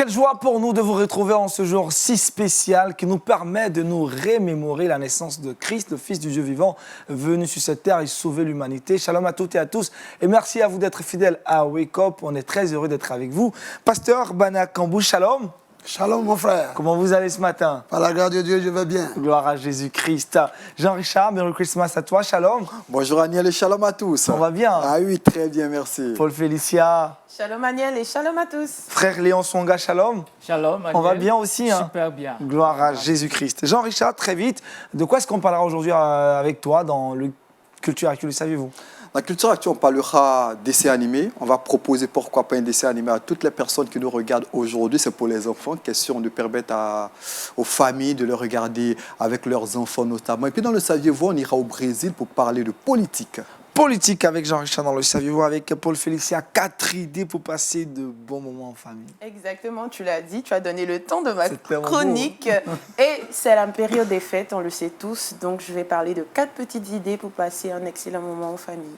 Quelle joie pour nous de vous retrouver en ce jour si spécial qui nous permet de nous remémorer la naissance de Christ, le Fils du Dieu vivant, venu sur cette terre et sauver l'humanité. Shalom à toutes et à tous et merci à vous d'être fidèles à Wake Up. On est très heureux d'être avec vous. Pasteur Bana Kambou, shalom. Shalom mon frère. Comment vous allez ce matin? Par la grâce de Dieu, je vais bien. Gloire à Jésus-Christ. Jean-Richard, Merry Christmas à toi, shalom. Bonjour Aniel et shalom à tous. On va bien? Ah oui, très bien, merci. Paul Félicia. Shalom Aniel et shalom à tous. Frère Léon Songa, shalom. Shalom, Aniel. On va bien aussi, hein? Super bien. Gloire à Jésus-Christ. Jean-Richard, très vite, de quoi est-ce qu'on parlera aujourd'hui avec toi dans le Culture Actuelle, le saviez-vous? Dans la culture actuelle, on parlera dessin animé. On va proposer pourquoi pas un dessin animé à toutes les personnes qui nous regardent aujourd'hui. C'est pour les enfants, question de permettre aux familles de le regarder avec leurs enfants notamment. Et puis dans le saviez-vous, on ira au Brésil pour parler de politique. Politique avec Jean-Richard dans le saviez-vous, avec Paul Félicia, 4 idées pour passer de bons moments en famille. Exactement, tu l'as dit, tu as donné le temps de ma C'est tellement chronique. Et c'est la période des fêtes, on le sait tous. Donc je vais parler de 4 petites idées pour passer un excellent moment en famille.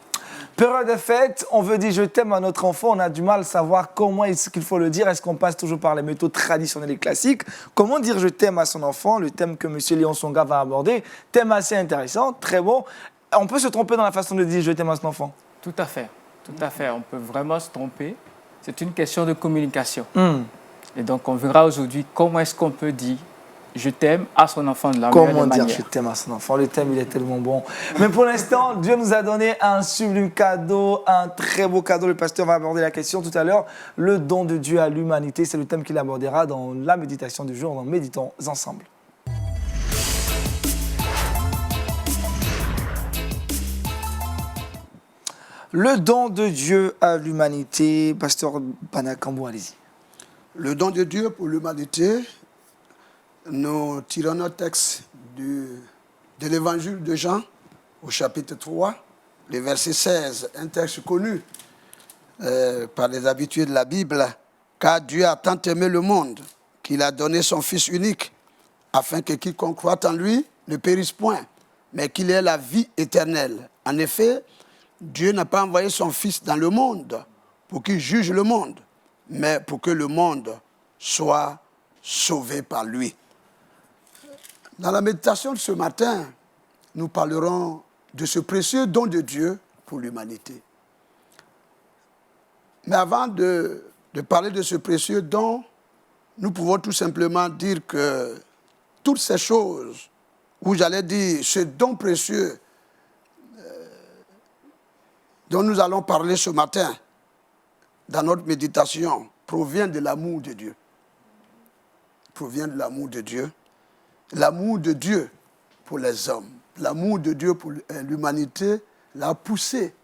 Période de fête, on veut dire je t'aime à notre enfant, on a du mal à savoir comment est-ce qu'il faut le dire. Est-ce qu'on passe toujours par les méthodes traditionnelles et classiques? Comment dire je t'aime à son enfant? Le thème que M. Léon Songa va aborder, thème assez intéressant, très bon. On peut se tromper dans la façon de dire je t'aime à son enfant? Tout à fait. Tout à fait. On peut vraiment se tromper. C'est une question de communication. Et donc, on verra aujourd'hui comment est-ce qu'on peut dire je t'aime à son enfant de la meilleure Comment dire manière. je t'aime à son enfant? Le thème, il est tellement bon. Mais pour l'instant, Dieu nous a donné un sublime cadeau, un très beau cadeau. Le pasteur va aborder la question tout à l'heure. Le don de Dieu à l'humanité, c'est le thème qu'il abordera dans la méditation du jour. Donc, méditons ensemble. Le don de Dieu à l'humanité. Pasteur Bana Kambou, allez-y. Le don de Dieu pour l'humanité, nous tirons notre texte de l'évangile de Jean, au chapitre 3, le verset 16, un texte connu par les habitués de la Bible. Car Dieu a tant aimé le monde qu'il a donné son Fils unique, afin que quiconque croit en lui ne périsse point, mais qu'il ait la vie éternelle. En effet, Dieu n'a pas envoyé son Fils dans le monde pour qu'il juge le monde, mais pour que le monde soit sauvé par lui. Dans la méditation de ce matin, nous parlerons de ce précieux don de Dieu pour l'humanité. Mais avant de parler de ce précieux don, nous pouvons tout simplement dire que toutes ces choses, ou j'allais dire ce don précieux dont nous allons parler ce matin dans notre méditation, provient de l'amour de Dieu. Provient de l'amour de Dieu. L'amour de Dieu pour les hommes, l'amour de Dieu pour l'humanité l'a poussé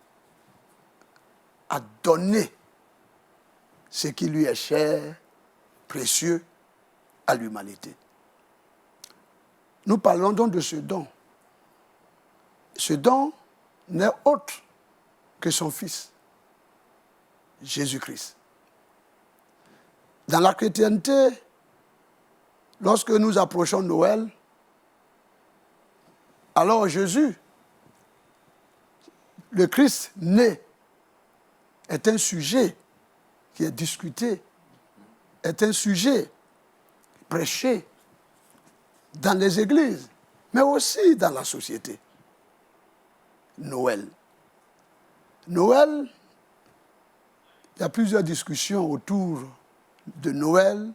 à donner ce qui lui est cher, précieux à l'humanité. Nous parlons donc de ce don. Ce don n'est autre que son Fils, Jésus-Christ. Dans la chrétienté, lorsque nous approchons Noël, alors Jésus, le Christ né, est un sujet qui est discuté, est un sujet prêché dans les églises, mais aussi dans la société. Noël. Noël, il y a plusieurs discussions autour de Noël.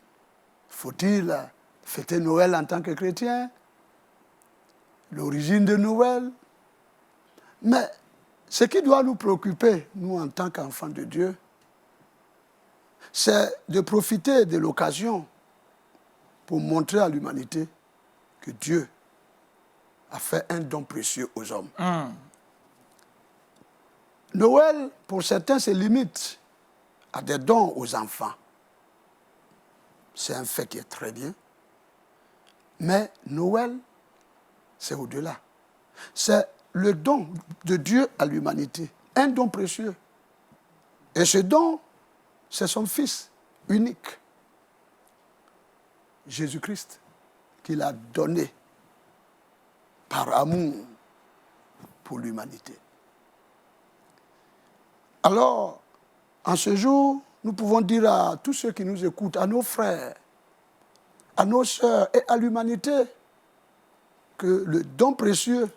Faut-il fêter Noël en tant que chrétien? L'origine de Noël? Mais ce qui doit nous préoccuper, nous en tant qu'enfants de Dieu, c'est de profiter de l'occasion pour montrer à l'humanité que Dieu a fait un don précieux aux hommes. Noël, pour certains, se limite à des dons aux enfants. C'est un fait qui est très bien. Mais Noël, c'est au-delà. C'est le don de Dieu à l'humanité. Un don précieux. Et ce don, c'est son Fils unique, Jésus-Christ, qu'il a donné par amour pour l'humanité. Alors, en ce jour nous pouvons dire à tous ceux qui nous écoutent, à nos frères, à nos sœurs et à l'humanité, que le don précieux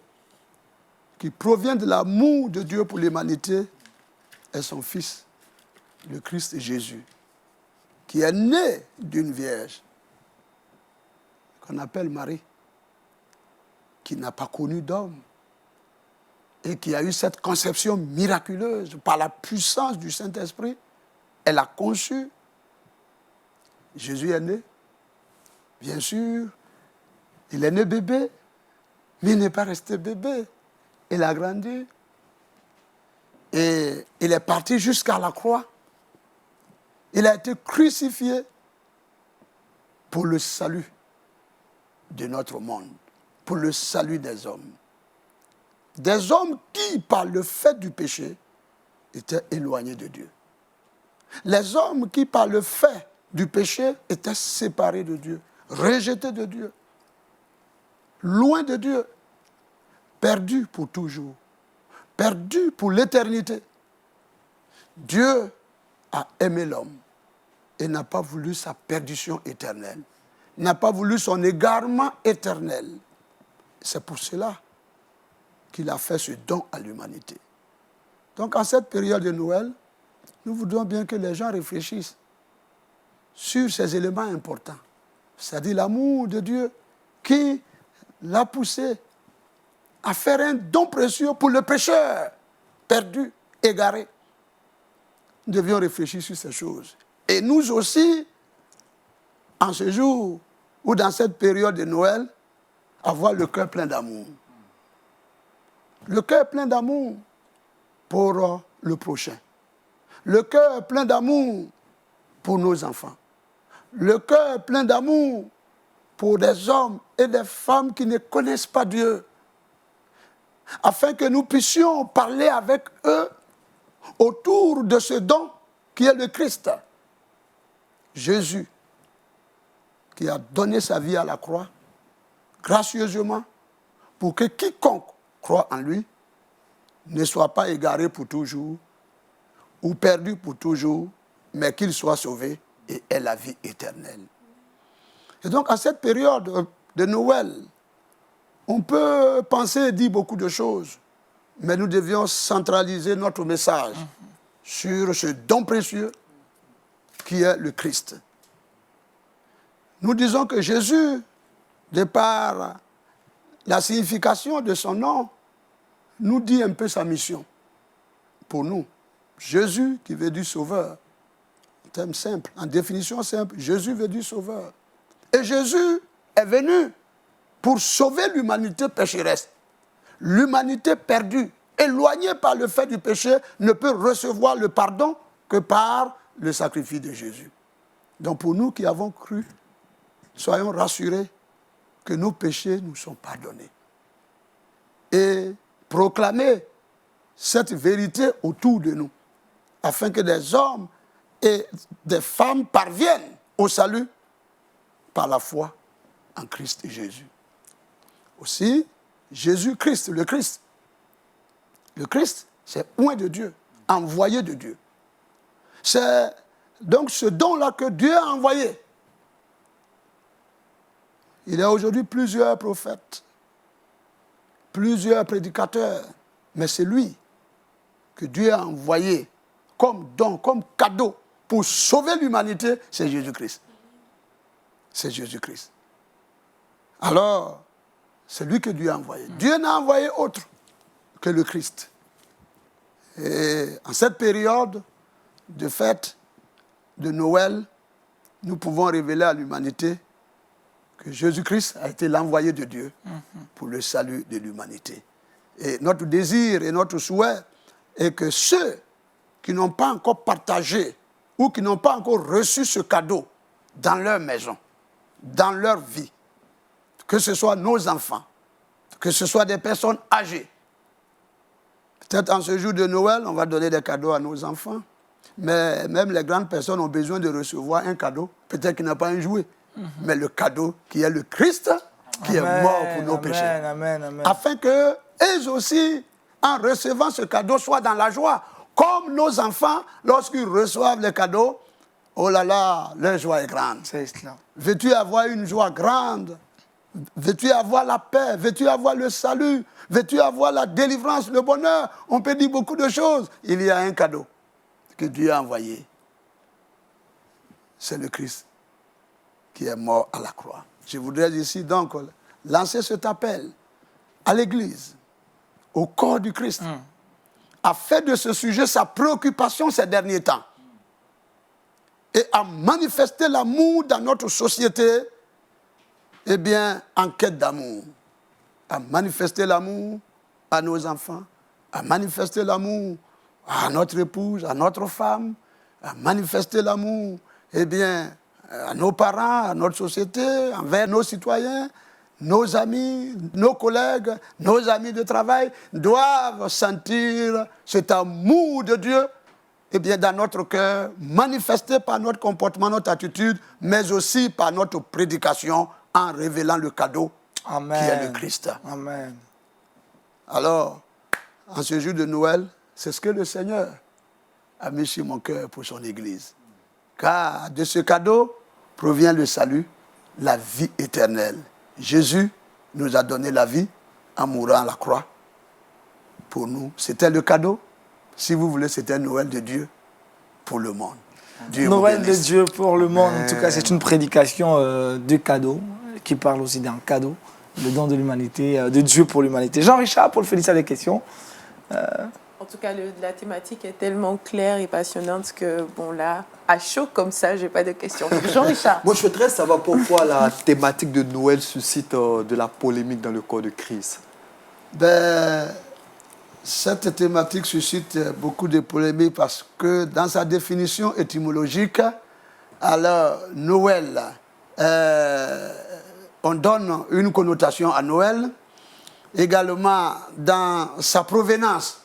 qui provient de l'amour de Dieu pour l'humanité est son Fils, le Christ Jésus, qui est né d'une vierge, qu'on appelle Marie, qui n'a pas connu d'homme, et qui a eu cette conception miraculeuse par la puissance du Saint-Esprit. Elle a conçu. Jésus est né. Bien sûr, il est né bébé, mais il n'est pas resté bébé. Il a grandi. Et il est parti jusqu'à la croix. Il a été crucifié pour le salut de notre monde, pour le salut des hommes. Des hommes qui, par le fait du péché, étaient éloignés de Dieu. Les hommes qui, par le fait du péché, étaient séparés de Dieu, rejetés de Dieu, loin de Dieu, perdus pour toujours, perdus pour l'éternité. Dieu a aimé l'homme et n'a pas voulu sa perdition éternelle, n'a pas voulu son égarement éternel. C'est pour cela qu'il a fait ce don à l'humanité. Donc, en cette période de Noël, nous voudrions bien que les gens réfléchissent sur ces éléments importants. C'est-à-dire l'amour de Dieu qui l'a poussé à faire un don précieux pour le pécheur perdu, égaré. Nous devions réfléchir sur ces choses. Et nous aussi, en ce jour ou dans cette période de Noël, avoir le cœur plein d'amour. Le cœur plein d'amour pour le prochain. Le cœur plein d'amour pour nos enfants. Le cœur plein d'amour pour des hommes et des femmes qui ne connaissent pas Dieu. Afin que nous puissions parler avec eux autour de ce don qui est le Christ. Jésus, qui a donné sa vie à la croix, gracieusement, pour que quiconque croit en lui ne soit pas égaré pour toujours ou perdu pour toujours, mais qu'il soit sauvé et ait la vie éternelle. Et donc, à cette période de Noël, on peut penser et dire beaucoup de choses, mais nous devions centraliser notre message sur ce don précieux qui est le Christ. Nous disons que Jésus, de par la signification de son nom, nous dit un peu sa mission pour nous. Jésus qui veut dire sauveur. Thème simple, en définition simple, Jésus veut dire sauveur. Et Jésus est venu pour sauver l'humanité pécheresse. L'humanité perdue, éloignée par le fait du péché, ne peut recevoir le pardon que par le sacrifice de Jésus. Donc pour nous qui avons cru, soyons rassurés que nos péchés nous sont pardonnés. Et proclamer cette vérité autour de nous, afin que des hommes et des femmes parviennent au salut par la foi en Christ Jésus. Aussi, Jésus-Christ, le Christ. Le Christ, c'est oint de Dieu, envoyé de Dieu. C'est donc ce don-là que Dieu a envoyé. Il y a aujourd'hui plusieurs prophètes, plusieurs prédicateurs, mais c'est lui que Dieu a envoyé comme don, comme cadeau pour sauver l'humanité, c'est Jésus-Christ. C'est Jésus-Christ. Alors, c'est lui que Dieu a envoyé. Dieu n'a envoyé autre que le Christ. Et en cette période de fête de Noël, nous pouvons révéler à l'humanité que Jésus-Christ a été l'envoyé de Dieu pour le salut de l'humanité. Et notre désir et notre souhait est que ceux qui n'ont pas encore partagé ou qui n'ont pas encore reçu ce cadeau dans leur maison, dans leur vie, que ce soit nos enfants, que ce soit des personnes âgées. Peut-être en ce jour de Noël, on va donner des cadeaux à nos enfants, mais même les grandes personnes ont besoin de recevoir un cadeau, peut-être qu'il n'a pas un jouet, mais le cadeau qui est le Christ, qui est mort pour nos péchés. Amen. Afin qu'eux aussi, en recevant ce cadeau, soient dans la joie, comme nos enfants, lorsqu'ils reçoivent les cadeaux, oh là là, leur joie est grande. C'est cela. Veux-tu avoir une joie grande? Veux-tu avoir la paix? Veux-tu avoir le salut? Veux-tu avoir la délivrance, le bonheur? On peut dire beaucoup de choses. Il y a un cadeau que Dieu a envoyé. C'est le Christ qui est mort à la croix. Je voudrais ici donc lancer cet appel à l'Église, au corps du Christ, a fait de ce sujet sa préoccupation ces derniers temps et à manifester l'amour dans notre société, eh bien, en quête d'amour. À manifester l'amour à nos enfants, à manifester l'amour à notre épouse, à notre femme, à manifester l'amour, eh bien, à nos parents, à notre société, envers nos citoyens, nos amis, nos collègues, nos amis de travail doivent sentir cet amour de Dieu, eh bien, dans notre cœur, manifesté par notre comportement, notre attitude, mais aussi par notre prédication en révélant le cadeau Amen. qui est le Christ. Amen. Alors, en ce jour de Noël, c'est ce que le Seigneur a mis sur mon cœur pour son Église. Car de ce cadeau provient le salut, la vie éternelle. Jésus nous a donné la vie en mourant à la croix pour nous. C'était le cadeau. Si vous voulez, c'était Noël de Dieu pour le monde. Dieu Noël vous de bénisse. Dieu pour le monde. En tout cas, c'est une prédication de cadeau qui parle aussi d'un cadeau, le don de l'humanité, de Dieu pour l'humanité. Jean-Richard, pour le féliciter à des questions. En tout cas, la thématique est tellement claire et passionnante que, bon, là, à chaud comme ça, j'ai pas de questions. Jean-Richard. Moi, je voudrais savoir pourquoi la thématique de Noël suscite de la polémique dans le corps de Christ. Ben, cette thématique suscite beaucoup de polémiques parce que dans sa définition étymologique, alors Noël, on donne une connotation à Noël. Également dans sa provenance,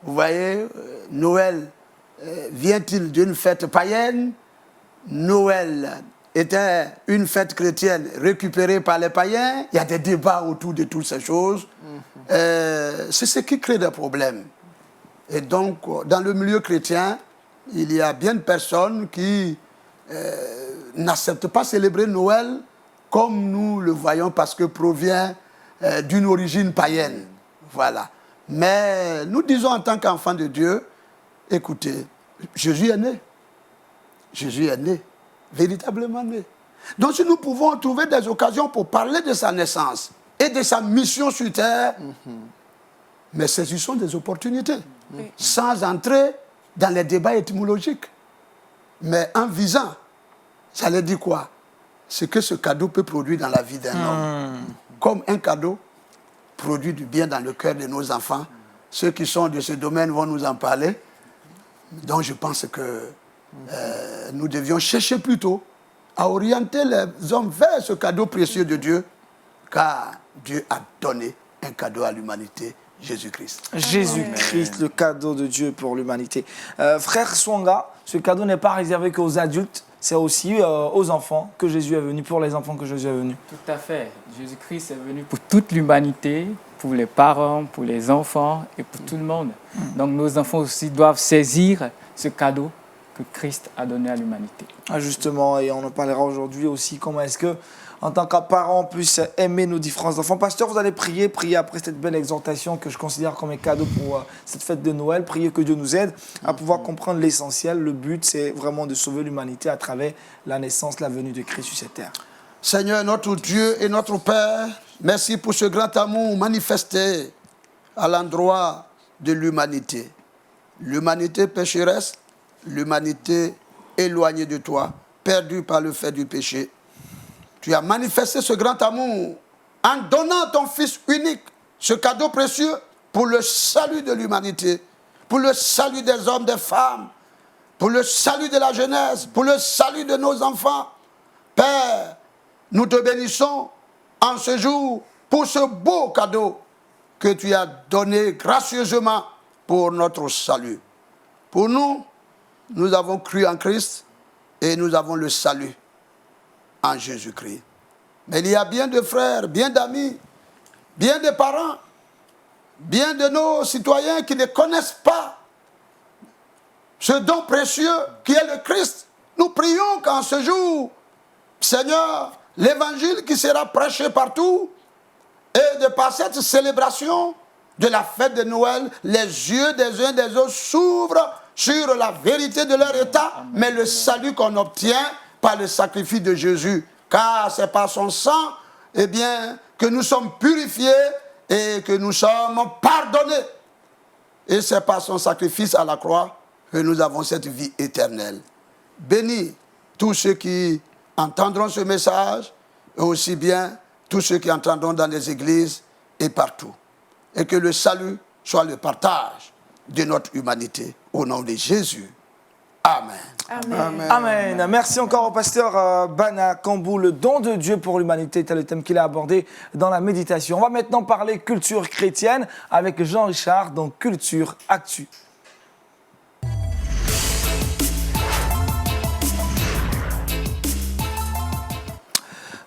vous voyez, Noël vient-il d'une fête païenne? Noël était une fête chrétienne récupérée par les païens. Il y a des débats autour de toutes ces choses. C'est ce qui crée des problèmes. Et donc, dans le milieu chrétien, il y a bien de personnes qui n'acceptent pas célébrer Noël comme nous le voyons parce que provient d'une origine païenne. Voilà. Mais nous disons en tant qu'enfants de Dieu, écoutez, Jésus est né. Jésus est né, véritablement né. Donc si nous pouvons trouver des occasions pour parler de sa naissance et de sa mission sur terre, mais saisissons des opportunités, sans entrer dans les débats étymologiques, mais en visant, j'allais dire quoi? Ce que ce cadeau peut produire dans la vie d'un homme. Comme un cadeau produit du bien dans le cœur de nos enfants. Ceux qui sont de ce domaine vont nous en parler. Donc je pense que nous devions chercher plutôt à orienter les hommes vers ce cadeau précieux de Dieu, car Dieu a donné un cadeau à l'humanité, Jésus-Christ. Jésus-Christ, le cadeau de Dieu pour l'humanité. Frère Swanga, ce cadeau n'est pas réservé qu'aux adultes, c'est aussi aux enfants que Jésus est venu, pour les enfants que Jésus est venu. Tout à fait. Jésus-Christ est venu pour toute l'humanité, pour les parents, pour les enfants et pour tout le monde. Donc nos enfants aussi doivent saisir ce cadeau que Christ a donné à l'humanité. Ah, justement, et on en parlera aujourd'hui aussi, comment est-ce que, en tant que parents, on puisse aimer nos différents enfants. Pasteur, vous allez prier après cette belle exhortation que je considère comme un cadeau pour cette fête de Noël. Priez que Dieu nous aide à pouvoir comprendre l'essentiel. Le but, c'est vraiment de sauver l'humanité à travers la naissance, la venue de Christ sur cette terre. Seigneur, notre Dieu et notre Père, merci pour ce grand amour manifesté à l'endroit de l'humanité. L'humanité pécheresse, l'humanité éloignée de toi, perdue par le fait du péché. Tu as manifesté ce grand amour en donnant ton Fils unique, ce cadeau précieux pour le salut de l'humanité, pour le salut des hommes, des femmes, pour le salut de la jeunesse, pour le salut de nos enfants. Père, nous te bénissons en ce jour pour ce beau cadeau que tu as donné gracieusement pour notre salut. Pour nous, nous avons cru en Christ et nous avons le salut en Jésus-Christ. Mais il y a bien de frères, bien d'amis, bien de parents, bien de nos citoyens qui ne connaissent pas ce don précieux qui est le Christ. Nous prions qu'en ce jour, Seigneur, l'évangile qui sera prêché partout, et de par cette célébration de la fête de Noël, les yeux des uns des autres s'ouvrent sur la vérité de leur état, mais le salut qu'on obtient par le sacrifice de Jésus. Car c'est par son sang, eh bien, que nous sommes purifiés et que nous sommes pardonnés. Et c'est par son sacrifice à la croix que nous avons cette vie éternelle. Bénis tous ceux qui entendront ce message, et aussi bien tous ceux qui entendront dans les églises et partout. Et que le salut soit le partage de notre humanité. Au nom de Jésus. Amen. Amen. Amen. Merci encore au pasteur Bana Kambou. Le don de Dieu pour l'humanité, tel le thème qu'il a abordé dans la méditation. On va maintenant parler culture chrétienne avec Jean-Richard dans Culture Actu.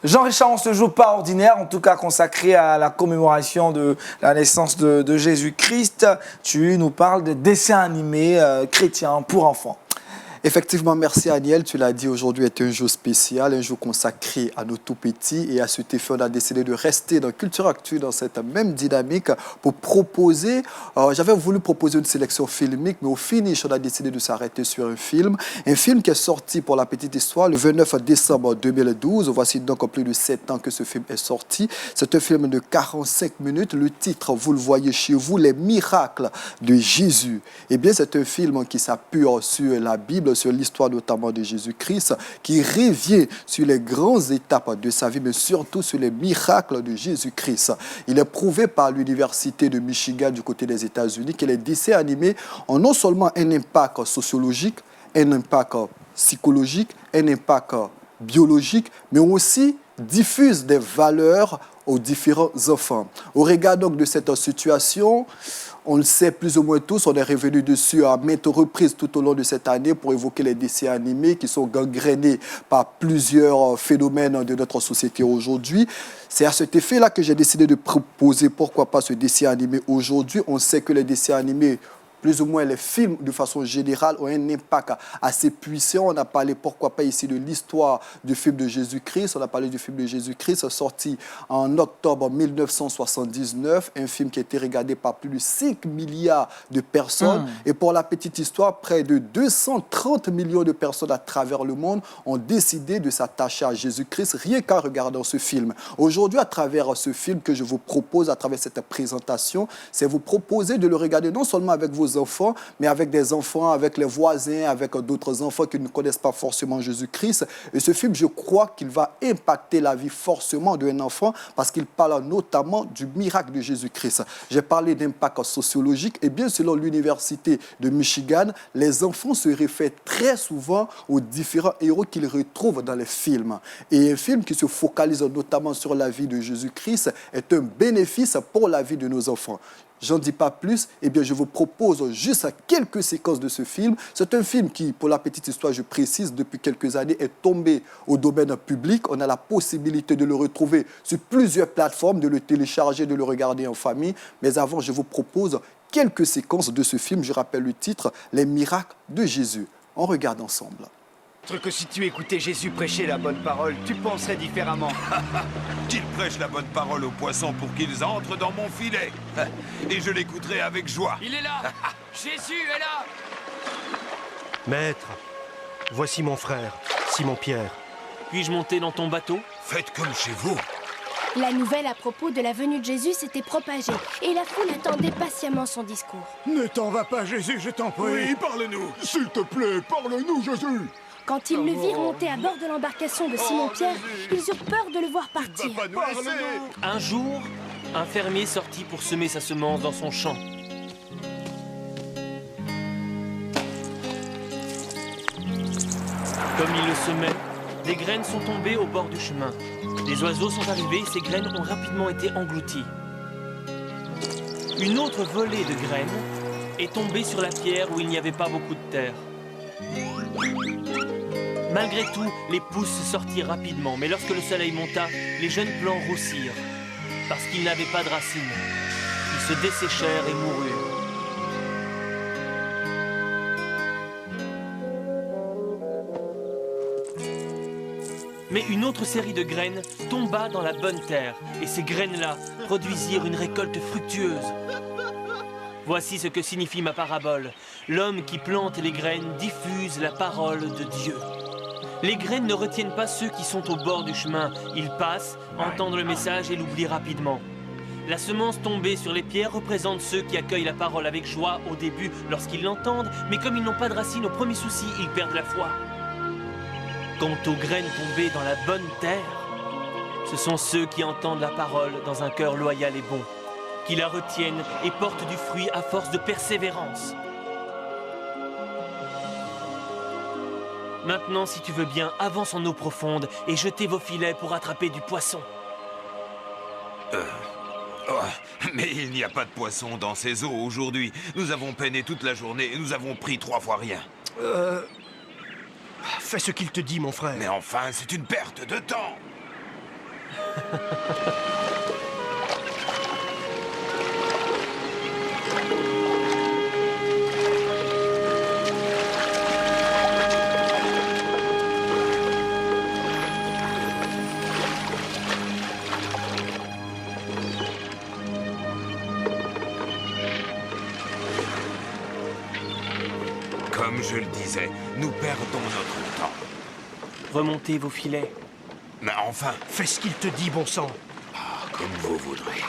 Jean-Richard, on se joue pas ordinaire, en tout cas consacré à la commémoration de la naissance de Jésus-Christ. Tu nous parles de dessins animés chrétiens pour enfants. Effectivement, merci Aniel. Tu l'as dit, aujourd'hui est un jour spécial, un jour consacré à nos tout-petits. Et à cet effet, on a décidé de rester dans Culture Actu, dans cette même dynamique, pour proposer. J'avais voulu proposer une sélection filmique, mais au finish, on a décidé de s'arrêter sur un film qui est sorti, pour la petite histoire, le 29 décembre 2012. Voici donc plus de 7 ans que ce film est sorti. C'est un film de 45 minutes. Le titre, vous le voyez chez vous, Les miracles de Jésus. Eh bien, c'est un film qui s'appuie sur la Bible, sur l'histoire notamment de Jésus-Christ, qui revient sur les grandes étapes de sa vie, mais surtout sur les miracles de Jésus-Christ. Il est prouvé par l'Université de Michigan du côté des États-Unis que les dessins animés ont non seulement un impact sociologique, un impact psychologique, un impact biologique, mais aussi diffusent des valeurs aux différents enfants. Au regard donc de cette situation, on le sait plus ou moins tous, on est revenu dessus à maintes reprises tout au long de cette année pour évoquer les dessins animés qui sont gangrénés par plusieurs phénomènes de notre société aujourd'hui. C'est à cet effet-là que j'ai décidé de proposer, pourquoi pas, ce dessin animé aujourd'hui. On sait que les dessins animés, plus ou moins les films de façon générale, ont un impact assez puissant. On a parlé, pourquoi pas, ici de l'histoire du film de Jésus-Christ. On a parlé du film de Jésus-Christ sorti en octobre 1979, un film qui a été regardé par plus de 5 milliards de personnes. Et pour la petite histoire, près de 230 millions de personnes à travers le monde ont décidé de s'attacher à Jésus-Christ rien qu'en regardant ce film. Aujourd'hui, à travers ce film que je vous propose, à travers cette présentation, c'est vous proposer de le regarder non seulement avec vos enfants, mais avec des enfants, avec les voisins, avec d'autres enfants qui ne connaissent pas forcément Jésus-Christ. Et ce film, je crois qu'il va impacter la vie forcément d'un enfant parce qu'il parle notamment du miracle de Jésus-Christ. J'ai parlé d'impact sociologique et bien selon l'Université de Michigan, les enfants se réfèrent très souvent aux différents héros qu'ils retrouvent dans les films. Et un film qui se focalise notamment sur la vie de Jésus-Christ est un bénéfice pour la vie de nos enfants. J'en dis pas plus, eh bien je vous propose juste quelques séquences de ce film. C'est un film qui, pour la petite histoire, je précise, depuis quelques années, est tombé au domaine public. On a la possibilité de le retrouver sur plusieurs plateformes, de le télécharger, de le regarder en famille. Mais avant, je vous propose quelques séquences de ce film. Je rappelle le titre, Les miracles de Jésus. On regarde ensemble. Que si tu écoutais Jésus prêcher la bonne parole, tu penserais différemment. Qu'il prêche la bonne parole aux poissons pour qu'ils entrent dans mon filet. Et je l'écouterai avec joie. Il est là. Jésus est là. Maître, voici mon frère, Simon-Pierre. Puis-je monter dans ton bateau? Faites comme chez vous. La nouvelle à propos de la venue de Jésus s'était propagée et la foule attendait patiemment son discours. Ne t'en va pas, Jésus, je t'en prie. Oui, parle-nous. S'il te plaît, parle-nous, Jésus. Quand ils le virent monter à bord de l'embarcation de Simon-Pierre, ils eurent peur de le voir partir. Un jour, un fermier sortit pour semer sa semence dans son champ. Comme il le semait, des graines sont tombées au bord du chemin. Les oiseaux sont arrivés et ces graines ont rapidement été englouties. Une autre volée de graines est tombée sur la pierre où il n'y avait pas beaucoup de terre. Malgré tout, les pousses sortirent rapidement, mais lorsque le soleil monta, les jeunes plants roussirent. Parce qu'ils n'avaient pas de racines. Ils se desséchèrent et moururent. Mais une autre série de graines tomba dans la bonne terre, et ces graines-là produisirent une récolte fructueuse. Voici ce que signifie ma parabole. L'homme qui plante les graines diffuse la parole de Dieu. Les graines ne retiennent pas ceux qui sont au bord du chemin. Ils passent, entendent le message et l'oublient rapidement. La semence tombée sur les pierres représente ceux qui accueillent la parole avec joie au début lorsqu'ils l'entendent, mais comme ils n'ont pas de racines au premier souci, ils perdent la foi. Quant aux graines tombées dans la bonne terre, ce sont ceux qui entendent la parole dans un cœur loyal et bon, qui la retiennent et portent du fruit à force de persévérance. Maintenant, si tu veux bien, avance en eau profonde et jetez vos filets pour attraper du poisson. Mais il n'y a pas de poisson dans ces eaux aujourd'hui. Nous avons peiné toute la journée et nous avons pris 3 fois rien. Fais ce qu'il te dit, mon frère. Mais enfin, c'est une perte de temps. Comme je le disais, nous perdons notre temps. Remontez vos filets. Mais enfin, Fais ce qu'il te dit, bon sang. comme vous voudrez.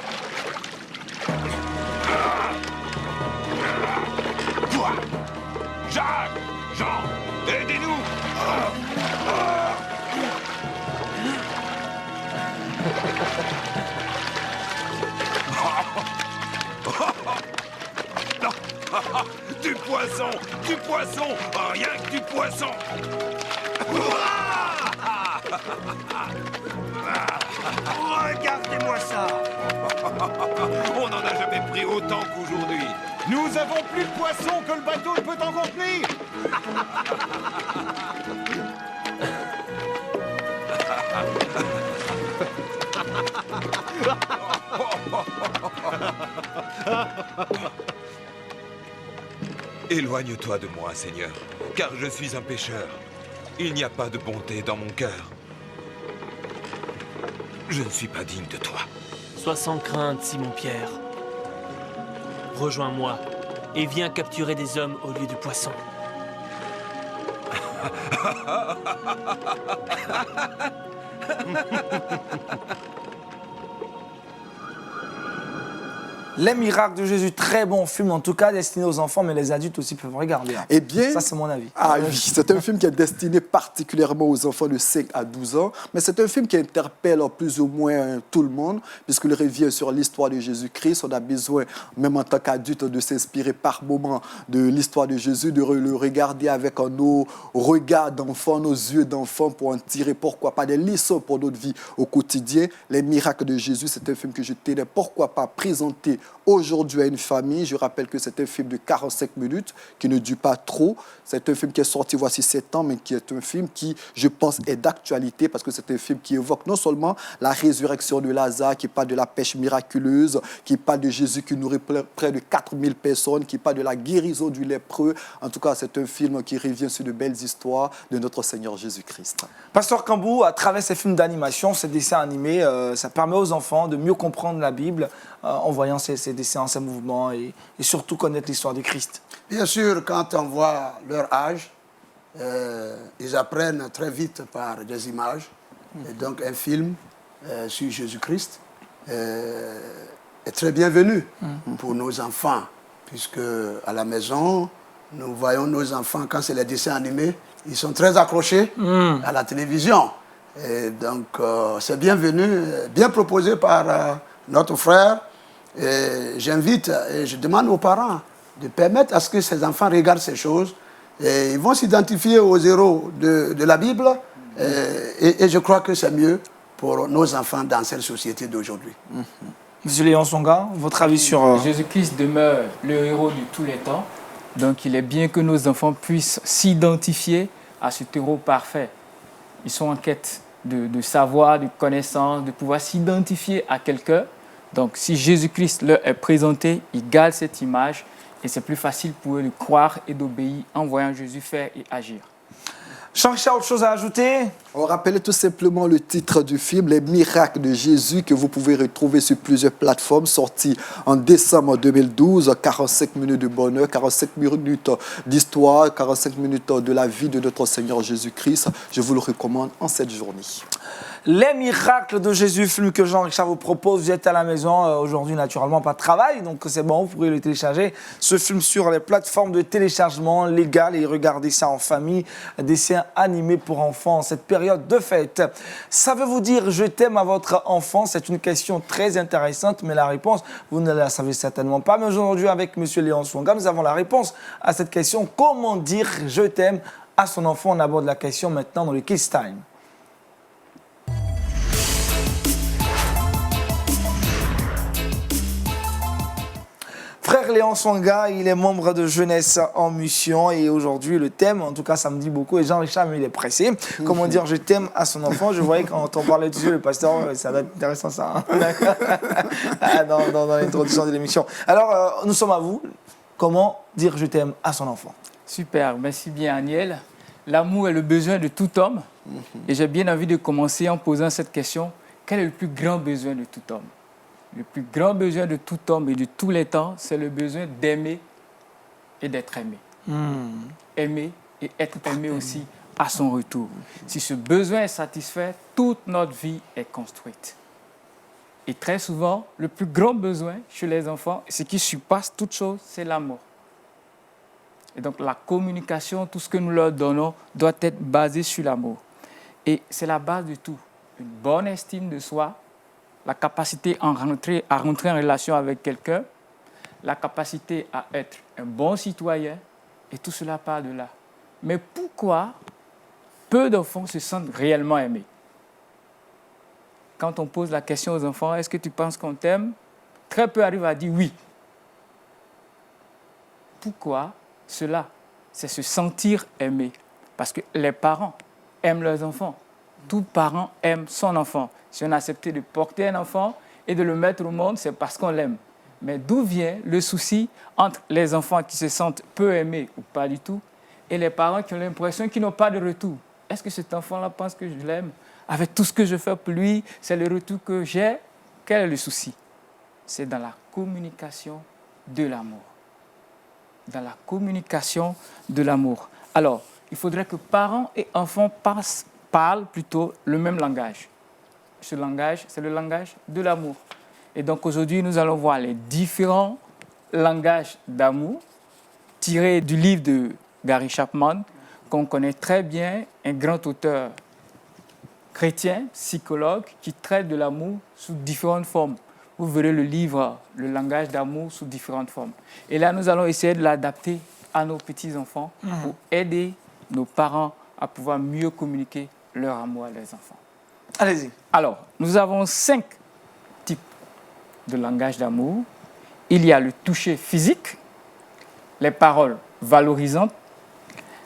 Toi, Jacques, Jean, aidez-nous. Du poisson, du poisson, rien que du poisson. Regardez-moi ça. On n'en a jamais pris autant qu'aujourd'hui. Nous avons plus de poissons que le bateau ne peut en contenir. Éloigne-toi de moi, Seigneur, car je suis un pécheur. Il n'y a pas de bonté dans mon cœur. Je ne suis pas digne de toi. Sois sans crainte, Simon-Pierre. Rejoins-moi et viens capturer des hommes au lieu du poisson. Les miracles de Jésus, très bon film, en tout cas destiné aux enfants, mais les adultes aussi peuvent regarder. Eh bien, ça c'est mon avis. Ah oui, c'est un film qui est destiné particulièrement aux enfants de 5 à 12 ans, mais c'est un film qui interpelle plus ou moins tout le monde, puisqu'il revient sur l'histoire de Jésus-Christ. On a besoin, même en tant qu'adulte, de s'inspirer par moments de l'histoire de Jésus, de le regarder avec nos regards d'enfant, nos yeux d'enfant, pour en tirer, pourquoi pas, des leçons pour notre vie au quotidien. Les miracles de Jésus, c'est un film que je tenais, pourquoi pas, présenter aujourd'hui à une famille. Je rappelle que c'est un film de 45 minutes qui ne dure pas trop. C'est un film qui est sorti voici 7 ans, mais qui est un film qui, je pense, est d'actualité parce que c'est un film qui évoque non seulement la résurrection de Lazare, qui parle de la pêche miraculeuse, qui parle de Jésus qui nourrit près de 4000 personnes, qui parle de la guérison du lépreux. En tout cas, c'est un film qui revient sur de belles histoires de notre Seigneur Jésus-Christ. Pasteur Cambou, à travers ces films d'animation, ces dessins animés, ça permet aux enfants de mieux comprendre la Bible en voyant ces dessins, ces mouvements et surtout connaître l'histoire de Christ. Bien sûr, quand on voit leur âge, ils apprennent très vite par des images. Et donc un film sur Jésus-Christ est très bienvenu pour nos enfants, puisque à la maison, nous voyons nos enfants, quand c'est les dessins animés, ils sont très accrochés à la télévision. Et donc c'est bienvenu, bien proposé par notre frère. Et j'invite et je demande aux parents de permettre à ce que ces enfants regardent ces choses. Et ils vont s'identifier aux héros de la Bible. Et je crois que c'est mieux pour nos enfants dans cette société d'aujourd'hui. Monsieur Léon Songa, votre avis sur... Jésus-Christ demeure le héros de tous les temps. Donc il est bien que nos enfants puissent s'identifier à cet héros parfait. Ils sont en quête de savoir, de connaissance, de pouvoir s'identifier à quelqu'un. Donc, si Jésus-Christ leur est présenté, ils gardent cette image et c'est plus facile pour eux de croire et d'obéir en voyant Jésus faire et agir. Jean-Richard, autre chose à ajouter? On rappelle tout simplement le titre du film, Les miracles de Jésus, que vous pouvez retrouver sur plusieurs plateformes, sorti en décembre 2012, 45 minutes de bonheur, 45 minutes d'histoire, 45 minutes de la vie de notre Seigneur Jésus-Christ. Je vous le recommande en cette journée. Les miracles de Jésus, film que Jean-Richard vous propose. Vous êtes à la maison aujourd'hui, naturellement, pas de travail, donc c'est bon, vous pourrez le télécharger. Ce film sur les plateformes de téléchargement légales et regardez ça en famille. Dessin animé pour enfants en cette période de fête. Savez-vous dire je t'aime à votre enfant? C'est une question très intéressante, mais la réponse, vous ne la savez certainement pas. Mais aujourd'hui, avec M. Léon Swanga, nous avons la réponse à cette question. Comment dire je t'aime à son enfant? On aborde la question maintenant dans le Kids Time. Frère Léon Swanga, il est membre de Jeunesse en Mission et aujourd'hui le thème, en tout cas ça me dit beaucoup et Jean-Richard il est pressé. Comment dire je t'aime à son enfant? Je voyais quand on parlait dessus, le pasteur, ça va être intéressant ça, hein. dans l'introduction de l'émission. Alors nous sommes à vous, comment dire je t'aime à son enfant? Super, merci bien Aniel. L'amour est le besoin de tout homme et j'ai bien envie de commencer en posant cette question. Quel est le plus grand besoin de tout homme? Le plus grand besoin de tout homme et de tous les temps, c'est le besoin d'aimer et d'être aimé. Aimer et être aimé aussi à son retour. Si ce besoin est satisfait, toute notre vie est construite. Et très souvent, le plus grand besoin chez les enfants, ce qui surpasse toute chose, c'est l'amour. Et donc la communication, tout ce que nous leur donnons, doit être basé sur l'amour. Et c'est la base de tout. Une bonne estime de soi, la capacité à rentrer en relation avec quelqu'un, la capacité à être un bon citoyen, et tout cela part de là. Mais pourquoi peu d'enfants se sentent réellement aimés? Quand on pose la question aux enfants, est-ce que tu penses qu'on t'aime? Très peu arrivent à dire oui. Pourquoi cela? C'est se sentir aimé. Parce que les parents aiment leurs enfants. Tout parent aime son enfant. Si on a accepté de porter un enfant et de le mettre au monde, c'est parce qu'on l'aime. Mais d'où vient le souci entre les enfants qui se sentent peu aimés ou pas du tout et les parents qui ont l'impression qu'ils n'ont pas de retour? Est-ce que cet enfant-là pense que je l'aime? Avec tout ce que je fais pour lui, c'est le retour que j'ai? Quel est le souci? C'est dans la communication de l'amour. Dans la communication de l'amour. Alors, il faudrait que parents et enfants parlent plutôt le même langage. Ce langage, c'est le langage de l'amour. Et donc aujourd'hui, nous allons voir les différents langages d'amour tirés du livre de Gary Chapman, qu'on connaît très bien, un grand auteur chrétien, psychologue, qui traite de l'amour sous différentes formes. Vous verrez le livre, le langage d'amour sous différentes formes. Et là, nous allons essayer de l'adapter à nos petits-enfants pour aider nos parents à pouvoir mieux communiquer leur amour à leurs enfants. Allez-y. Alors, nous avons 5 types de langage d'amour. Il y a le toucher physique, les paroles valorisantes,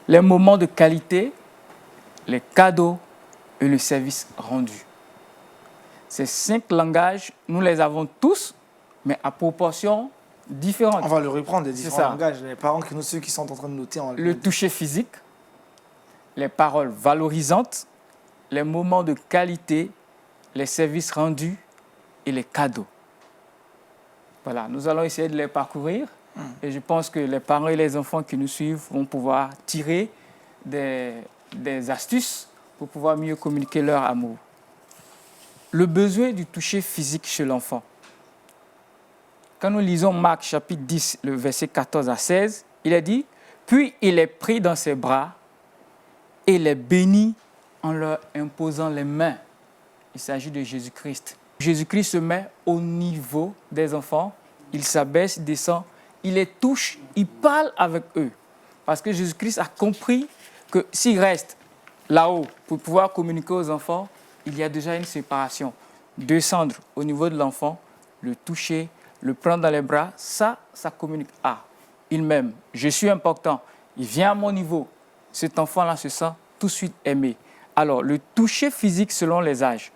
les moments de qualité, les cadeaux et le service rendu. Ces 5 langages, nous les avons tous, mais à proportion différente. On va le reprendre, les différents langages. Les parents, ceux qui sont en train de noter. Le toucher physique, les paroles valorisantes, les moments de qualité, les services rendus et les cadeaux. Voilà, nous allons essayer de les parcourir et je pense que les parents et les enfants qui nous suivent vont pouvoir tirer des astuces pour pouvoir mieux communiquer leur amour. Le besoin du toucher physique chez l'enfant. Quand nous lisons Marc chapitre 10, le verset 14 à 16, il est dit « Puis il est pris dans ses bras et les bénit en leur imposant les mains. » Il s'agit de Jésus-Christ. Jésus-Christ se met au niveau des enfants, il s'abaisse, il descend, il les touche, il parle avec eux. Parce que Jésus-Christ a compris que s'il reste là-haut pour pouvoir communiquer aux enfants, il y a déjà une séparation. Descendre au niveau de l'enfant, le toucher, le prendre dans les bras, ça communique. Ah, il m'aime, je suis important, il vient à mon niveau. Cet enfant-là se sent tout de suite aimé. Alors, le toucher physique selon les âges.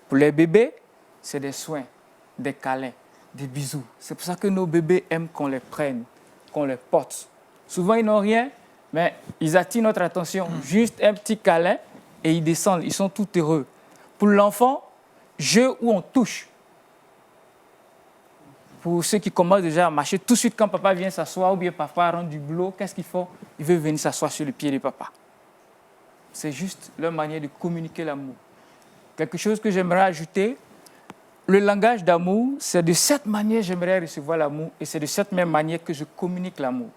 Pour les bébés, c'est des soins, des câlins, des bisous. C'est pour ça que nos bébés aiment qu'on les prenne, qu'on les porte. Souvent, ils n'ont rien, mais ils attirent notre attention. Juste un petit câlin et ils descendent, ils sont tout heureux. Pour l'enfant, jeu où on touche. Pour ceux qui commencent déjà à marcher, tout de suite quand papa vient s'asseoir ou bien papa rentre du boulot, qu'est-ce qu'ils font? Ils veulent venir s'asseoir sur le pied de papa. C'est juste leur manière de communiquer l'amour. Quelque chose que j'aimerais ajouter, le langage d'amour, c'est de cette manière que j'aimerais recevoir l'amour et c'est de cette même manière que je communique l'amour.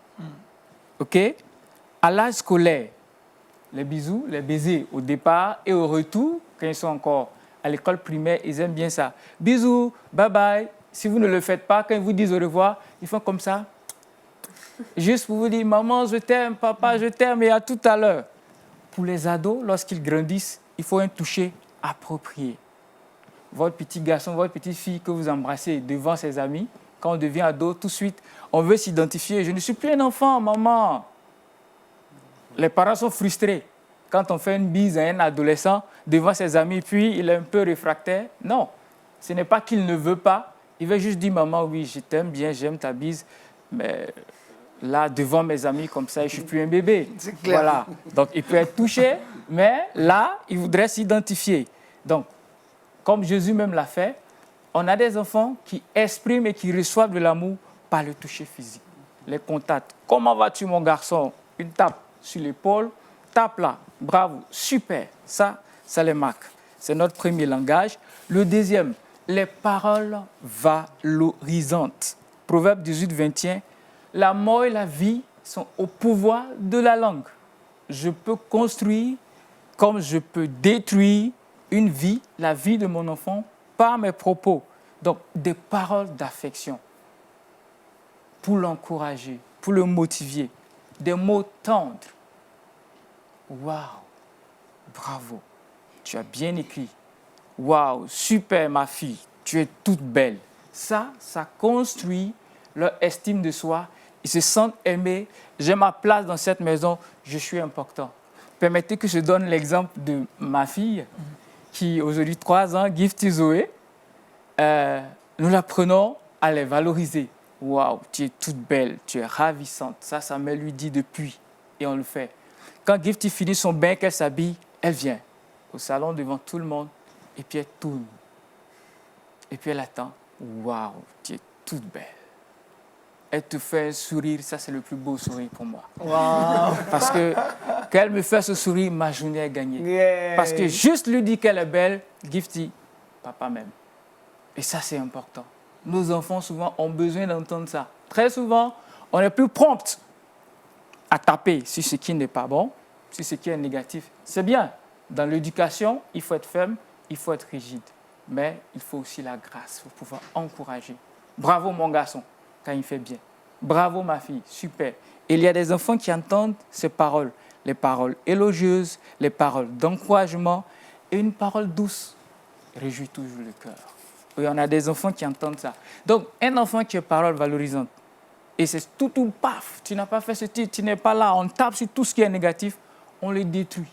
OK? À l'âge scolaire, les bisous, les baisers au départ et au retour, quand ils sont encore à l'école primaire, ils aiment bien ça. Bisous, bye bye. Si vous ne le faites pas, quand ils vous disent au revoir, ils font comme ça. Juste pour vous dire, maman, je t'aime, papa, je t'aime, et à tout à l'heure. Pour les ados, lorsqu'ils grandissent, il faut un toucher approprié. Votre petit garçon, votre petite fille que vous embrassez devant ses amis, quand on devient ado, tout de suite, on veut s'identifier. Je ne suis plus un enfant, maman. Les parents sont frustrés. Quand on fait une bise à un adolescent devant ses amis, puis il est un peu réfractaire. Non, ce n'est pas qu'il ne veut pas. Il veut juste dire, maman, oui, je t'aime bien, j'aime ta bise, mais là, devant mes amis, comme ça, je ne suis plus un bébé. C'est clair. Voilà. Donc, il peut être touché, mais là, il voudrait s'identifier. Donc, comme Jésus même l'a fait, on a des enfants qui expriment et qui reçoivent de l'amour par le toucher physique. Les contacts. Comment vas-tu, mon garçon? Une tape sur l'épaule, tape là, bravo, super. Ça les marque. C'est notre premier langage. Le deuxième, les paroles valorisantes. Proverbe 18, 21. La mort et la vie sont au pouvoir de la langue. Je peux construire comme je peux détruire une vie, la vie de mon enfant, par mes propos. Donc, des paroles d'affection pour l'encourager, pour le motiver. Des mots tendres. Waouh, bravo, tu as bien écrit. Waouh, super ma fille, tu es toute belle. Ça construit leur estime de soi. Ils se sentent aimés. J'ai ma place dans cette maison, je suis important. Permettez que je donne l'exemple de ma fille, qui aujourd'hui 3 ans, Gifty Zoé. Nous l'apprenons à les valoriser. Waouh, tu es toute belle, tu es ravissante. Ça me lui dit depuis. Et on le fait. Quand Gifty finit son bain, qu'elle s'habille, elle vient au salon devant tout le monde. Et puis elle tourne. Et puis elle attend. Waouh, tu es toute belle. Elle te fait un sourire, ça c'est le plus beau sourire pour moi. Wow. Parce que quand elle me fait ce sourire, ma journée est gagnée. Yeah. Parce que juste lui dire qu'elle est belle, Gifty, papa m'aime. Et ça c'est important. Nos enfants souvent ont besoin d'entendre ça. Très souvent, on est plus prompt à taper sur ce qui n'est pas bon, sur ce qui est négatif. C'est bien. Dans l'éducation, il faut être ferme, il faut être rigide. Mais il faut aussi la grâce pour pouvoir encourager. Bravo mon garçon, quand il fait bien. Bravo ma fille, super. Et il y a des enfants qui entendent ces paroles. Les paroles élogieuses, les paroles d'encouragement et une parole douce réjouit toujours le cœur. Oui, on a des enfants qui entendent ça. Donc, un enfant qui a parole valorisante, et c'est tout, paf, tu n'as pas fait ce titre, tu n'es pas là, on tape sur tout ce qui est négatif, on le détruit,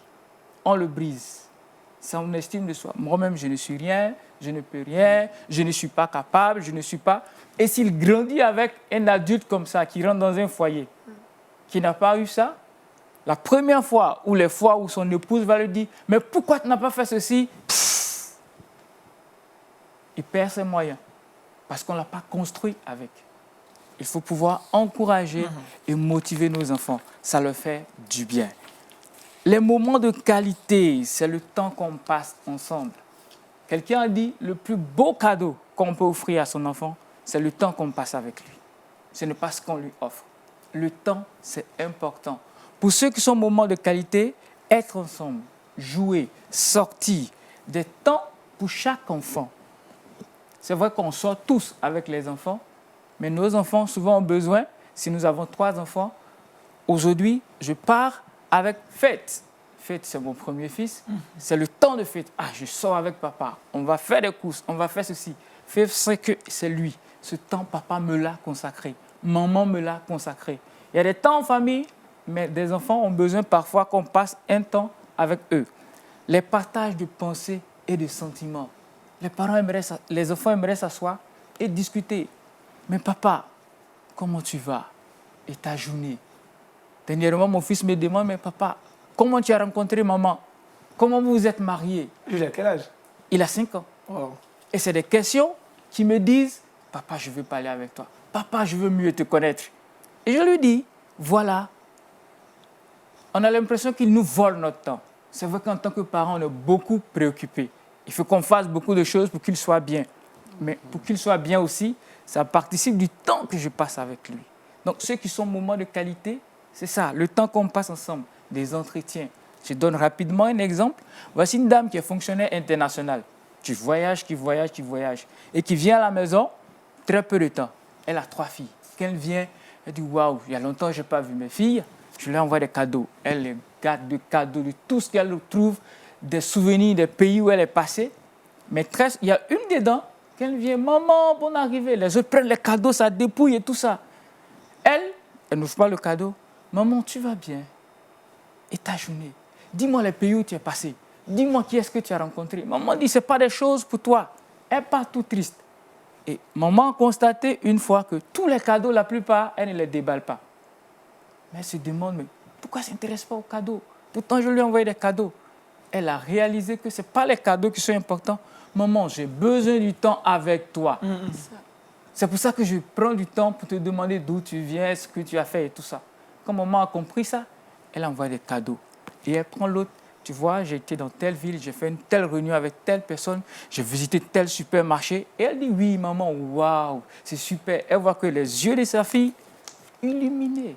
on le brise. Son estime de soi. Moi-même, je ne suis rien, je ne peux rien, je ne suis pas capable, je ne suis pas... Et s'il grandit avec un adulte comme ça, qui rentre dans un foyer, qui n'a pas eu ça, la première fois ou les fois où son épouse va lui dire « Mais pourquoi tu n'as pas fait ceci ?» Il perd ses moyens parce qu'on ne l'a pas construit avec. Il faut pouvoir encourager et motiver nos enfants. Ça leur fait du bien. Les moments de qualité, c'est le temps qu'on passe ensemble. Quelqu'un a dit, le plus beau cadeau qu'on peut offrir à son enfant, c'est le temps qu'on passe avec lui. Ce n'est pas ce qu'on lui offre. Le temps, c'est important. Pour ceux qui sont moments de qualité, être ensemble, jouer, sortir, des temps pour chaque enfant. C'est vrai qu'on sort tous avec les enfants, mais nos enfants souvent ont besoin, si nous avons 3 enfants, aujourd'hui, je pars avec Fête. Fête, c'est mon premier fils. C'est le temps de fête. Ah, je sors avec papa. On va faire des courses, on va faire ceci. Fête, c'est que c'est lui. Ce temps, papa me l'a consacré. Maman me l'a consacré. Il y a des temps en famille, mais des enfants ont besoin parfois qu'on passe un temps avec eux. Les partages de pensées et de sentiments. Les enfants aimeraient s'asseoir et discuter. Mais papa, comment tu vas? Et ta journée? Dernièrement, mon fils me demande, mais papa, comment tu as rencontré maman? Comment vous vous êtes mariés? Il a quel âge? Il a 5 ans. Wow. Et c'est des questions qui me disent, papa, je veux parler avec toi. Papa, je veux mieux te connaître. Et je lui dis, voilà, on a l'impression qu'il nous vole notre temps. C'est vrai qu'en tant que parents, on est beaucoup préoccupés. Il faut qu'on fasse beaucoup de choses pour qu'il soit bien. Mais pour qu'il soit bien aussi, ça participe du temps que je passe avec lui. Donc, ceux qui sont moments de qualité, c'est ça, le temps qu'on passe ensemble, des entretiens. Je donne rapidement un exemple. Voici une dame qui est fonctionnaire internationale, qui voyage, et qui vient à la maison très peu de temps. Elle a 3 filles. Quand elle vient, elle dit « Waouh, il y a longtemps que je n'ai pas vu mes filles. » Je lui envoie des cadeaux. Elle les garde de cadeaux, de tout ce qu'elle trouve, des souvenirs des pays où elle est passée. Mais il y a une dedans, quand elle vient « Maman, bonne arrivée !» Les autres prennent les cadeaux, ça dépouille et tout ça. Elle n'ouvre pas le cadeau. « Maman, tu vas bien? Et ta journée? Dis-moi les pays où tu es passé. Dis-moi qui est-ce que tu as rencontré. » Maman dit, ce n'est pas des choses pour toi. Elle part tout triste. Et maman a constaté une fois que tous les cadeaux, la plupart, elle ne les déballe pas. Mais elle se demande, mais pourquoi elle ne s'intéresse pas aux cadeaux? Pourtant, je lui ai envoyé des cadeaux. Elle a réalisé que ce n'est pas les cadeaux qui sont importants. Maman, j'ai besoin du temps avec toi. C'est pour ça que je prends du temps pour te demander d'où tu viens, ce que tu as fait et tout ça. Quand maman a compris ça, elle envoie des cadeaux. Et elle prend l'autre. Tu vois, j'ai été dans telle ville, j'ai fait une telle réunion avec telle personne, j'ai visité tel supermarché. Et elle dit, oui, maman, waouh, c'est super. Elle voit que les yeux de sa fille, illuminés.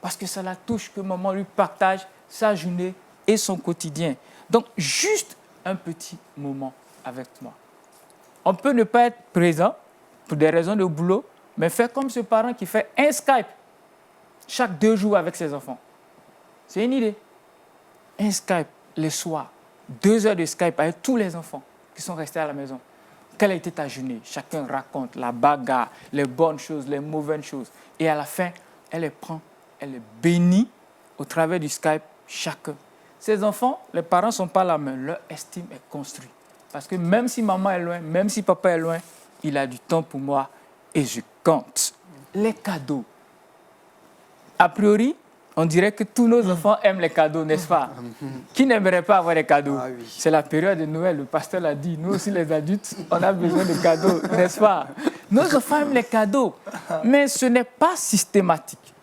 Parce que ça la touche que maman lui partage sa journée et son quotidien. Donc, juste un petit moment avec moi. On peut ne pas être présent pour des raisons de boulot, mais faire comme ce parent qui fait un Skype chaque 2 jours avec ses enfants. C'est une idée. Un Skype le soir, 2 heures de Skype avec tous les enfants qui sont restés à la maison. Quelle a été ta journée? Chacun raconte la bagarre, les bonnes choses, les mauvaises choses. Et à la fin, elle les prend, elle les bénit au travers du Skype, chacun. Ces enfants, les parents ne sont pas là, mais leur estime est construite. Parce que même si maman est loin, même si papa est loin, il a du temps pour moi et je compte. Les cadeaux. A priori, on dirait que tous nos enfants aiment les cadeaux, n'est-ce pas? Qui n'aimerait pas avoir des cadeaux? Ah, oui. C'est la période de Noël, le pasteur l'a dit. Nous aussi, les adultes, on a besoin de cadeaux, n'est-ce pas? Nos enfants aiment les cadeaux, mais ce n'est pas systématique.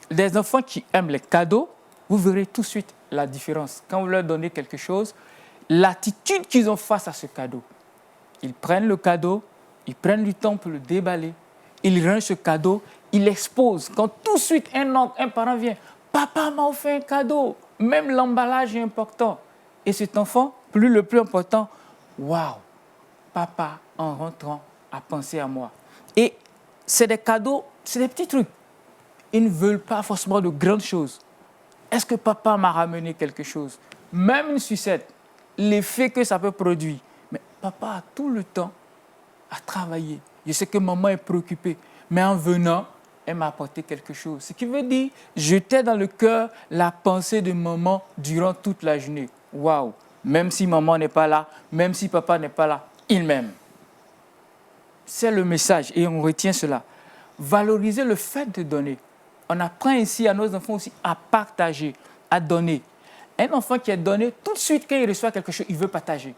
Les enfants qui aiment les cadeaux, vous verrez tout de suite la différence. Quand vous leur donnez quelque chose, l'attitude qu'ils ont face à ce cadeau. Ils prennent le cadeau, ils prennent du temps pour le déballer, ils rangent ce cadeau, ils l'exposent. Quand tout de suite un oncle, un parent vient, « Papa m'a offert un cadeau », même l'emballage est important. Et cet enfant, le plus important, « Waouh, papa, en rentrant, a pensé à moi ». Et c'est des cadeaux, c'est des petits trucs. Ils ne veulent pas forcément de grandes choses. Est-ce que papa m'a ramené quelque chose? Même une sucette, l'effet que ça peut produire. Mais papa a tout le temps à travailler. Je sais que maman est préoccupée, mais en venant, elle m'a apporté quelque chose. Ce qui veut dire, jeter dans le cœur la pensée de maman durant toute la journée. Waouh! Même si maman n'est pas là, même si papa n'est pas là, il m'aime. C'est le message et on retient cela. Valoriser le fait de donner. On apprend ici à nos enfants aussi à partager, à donner. Un enfant qui est donné, tout de suite, quand il reçoit quelque chose, il veut partager.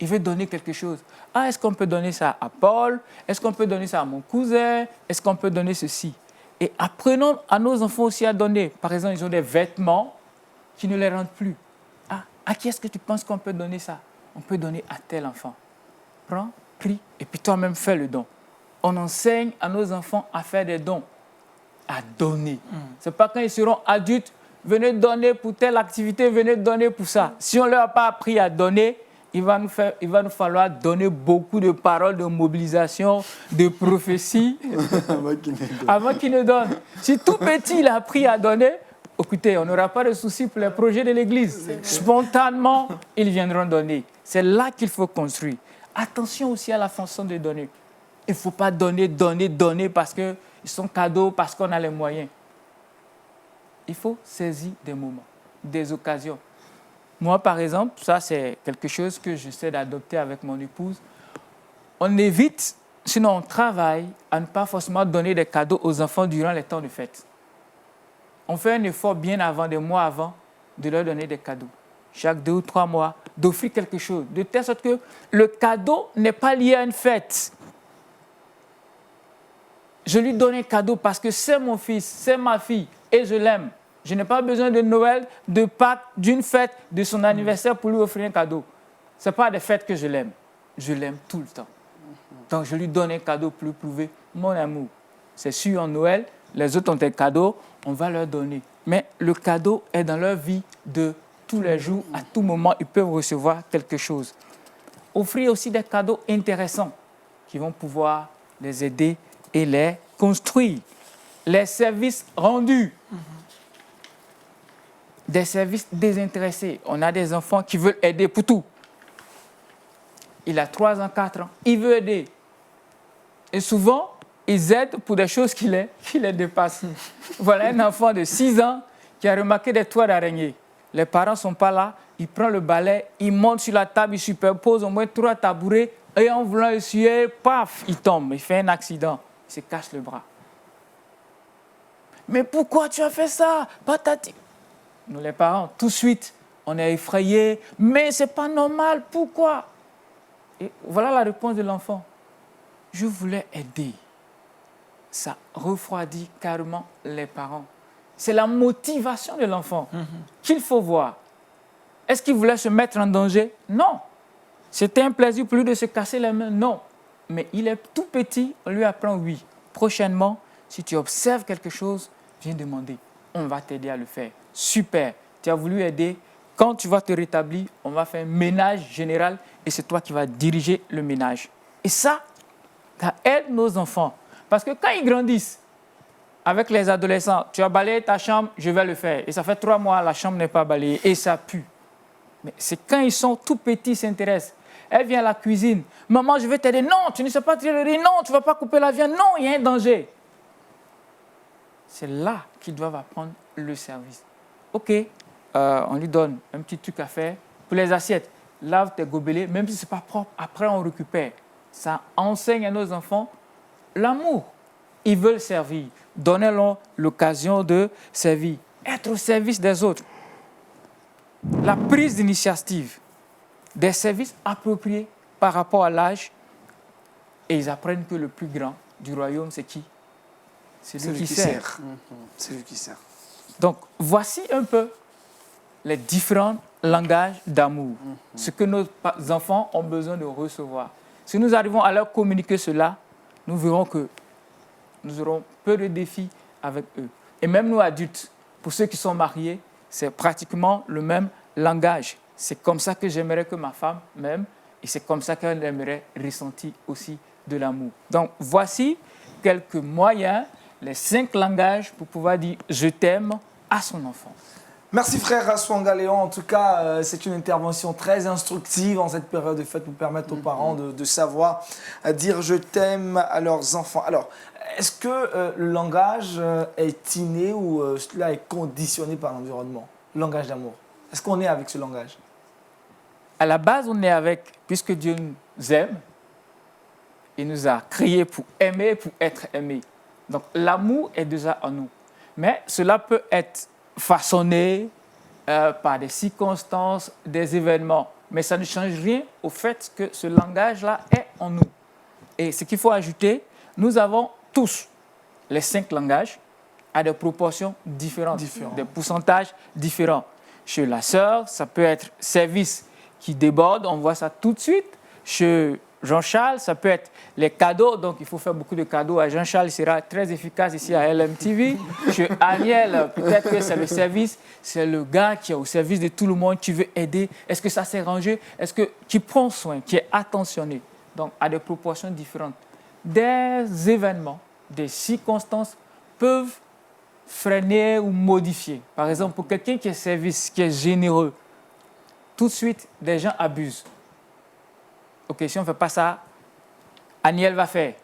Il veut donner quelque chose. Ah, est-ce qu'on peut donner ça à Paul? Est-ce qu'on peut donner ça à mon cousin? Est-ce qu'on peut donner ceci? Et apprenons à nos enfants aussi à donner. Par exemple, ils ont des vêtements qui ne les rendent plus. Ah, à qui est-ce que tu penses qu'on peut donner ça? On peut donner à tel enfant. Prends, prie, et puis toi-même fais le don. On enseigne à nos enfants à faire des dons, à donner. Ce n'est pas quand ils seront adultes, venez donner pour telle activité, venez donner pour ça. Si on ne leur a pas appris à donner, il va nous falloir donner beaucoup de paroles de mobilisation, de prophéties, avant qu'ils ne donnent. Si tout petit, il a appris à donner, écoutez, on n'aura pas de soucis pour les projets de l'Église. Spontanément, ils viendront donner. C'est là qu'il faut construire. Attention aussi à la façon de donner. Il ne faut pas donner parce qu'ils sont cadeaux, parce qu'on a les moyens. Il faut saisir des moments, des occasions. Moi, par exemple, ça, c'est quelque chose que j'essaie d'adopter avec mon épouse. On évite, sinon on travaille, à ne pas forcément donner des cadeaux aux enfants durant les temps de fête. On fait un effort bien avant, des mois avant, de leur donner des cadeaux. Chaque 2 ou 3 mois, d'offrir quelque chose, de telle sorte que le cadeau n'est pas lié à une fête. Je lui donne un cadeau parce que c'est mon fils, c'est ma fille et je l'aime. Je n'ai pas besoin de Noël, de Pâques, d'une fête, de son anniversaire pour lui offrir un cadeau. Ce n'est pas des fêtes que je l'aime. Je l'aime tout le temps. Donc je lui donne un cadeau pour lui prouver mon amour. C'est sûr, en Noël, les autres ont des cadeaux, on va leur donner. Mais le cadeau est dans leur vie de tous les jours, à tout moment, ils peuvent recevoir quelque chose. Offrir aussi des cadeaux intéressants qui vont pouvoir les aider et les construire. Les services rendus. Des services désintéressés. On a des enfants qui veulent aider pour tout. Il a 3 ans, 4 ans, il veut aider. Et souvent, ils aident pour des choses qui les dépassent. Voilà un enfant de 6 ans qui a remarqué des toits d'araignée. Les parents ne sont pas là, il prend le balai, il monte sur la table, il superpose au moins 3 tabourets et en voulant essuyer, paf, il tombe, il fait un accident, il se casse le bras. Mais pourquoi tu as fait ça, patati? Nous les parents, tout de suite, on est effrayés, mais ce n'est pas normal, pourquoi? Et voilà la réponse de l'enfant. Je voulais aider. Ça refroidit carrément les parents. C'est la motivation de l'enfant qu'il faut voir. Est-ce qu'il voulait se mettre en danger? Non. C'était un plaisir pour lui de se casser les mains? Non. Mais il est tout petit, on lui apprend oui. Prochainement, si tu observes quelque chose, viens demander. On va t'aider à le faire. Super. Tu as voulu aider. Quand tu vas te rétablir, on va faire un ménage général et c'est toi qui vas diriger le ménage. Et ça aide nos enfants. Parce que quand ils grandissent, avec les adolescents, tu as balayé ta chambre, je vais le faire. Et ça fait 3 mois, la chambre n'est pas balayée et ça pue. Mais c'est quand ils sont tout petits, ils s'intéressent. Elle vient à la cuisine. Maman, je vais t'aider. Non, tu ne sais pas tirer le riz. Non, tu ne vas pas couper la viande. Non, il y a un danger. C'est là qu'ils doivent apprendre le service. OK, on lui donne un petit truc à faire. Pour les assiettes, lave tes gobelets, même si ce n'est pas propre, après on récupère. Ça enseigne à nos enfants l'amour. Ils veulent servir. Donnez-leur l'occasion de servir. Être au service des autres. La prise d'initiative. Des services appropriés par rapport à l'âge. Et ils apprennent que le plus grand du royaume, c'est qui? C'est celui qui sert. C'est lui qui sert. Donc, voici un peu les différents langages d'amour. Ce que nos enfants ont besoin de recevoir. Si nous arrivons à leur communiquer cela, nous verrons que nous aurons peu de défis avec eux. Et même nous adultes, pour ceux qui sont mariés, c'est pratiquement le même langage. C'est comme ça que j'aimerais que ma femme m'aime et c'est comme ça qu'elle aimerait ressentir aussi de l'amour. Donc, voici quelques moyens, les 5 langages pour pouvoir dire « je t'aime » à son enfant. Merci frère Aswanga Léon. En tout cas, c'est une intervention très instructive en cette période de fête pour permettre aux parents de savoir dire je t'aime à leurs enfants. Alors, est-ce que le langage est inné ou cela est conditionné par l'environnement? Le langage d'amour. Est-ce qu'on est avec ce langage? À la base, on est avec, puisque Dieu nous aime, il nous a créés pour aimer, pour être aimés. Donc l'amour est déjà en nous. Mais cela peut être façonné par des circonstances, des événements. Mais ça ne change rien au fait que ce langage-là est en nous. Et ce qu'il faut ajouter, nous avons tous les 5 langages à des proportions différentes, des pourcentages différents. Chez la sœur, ça peut être service qui déborde, on voit ça tout de suite. Chez Jean-Charles, ça peut être les cadeaux, donc il faut faire beaucoup de cadeaux à Jean-Charles, il sera très efficace ici à LMTV. Chez Aniel, peut-être que c'est le service, c'est le gars qui est au service de tout le monde, qui veut aider. Est-ce que ça s'est rangé? Est-ce que qui prend soin, qui est attentionné? Donc à des proportions différentes. Des événements, des circonstances peuvent freiner ou modifier. Par exemple, pour quelqu'un qui est service, qui est généreux, tout de suite, des gens abusent. OK, si on ne fait pas ça, Aniel va faire.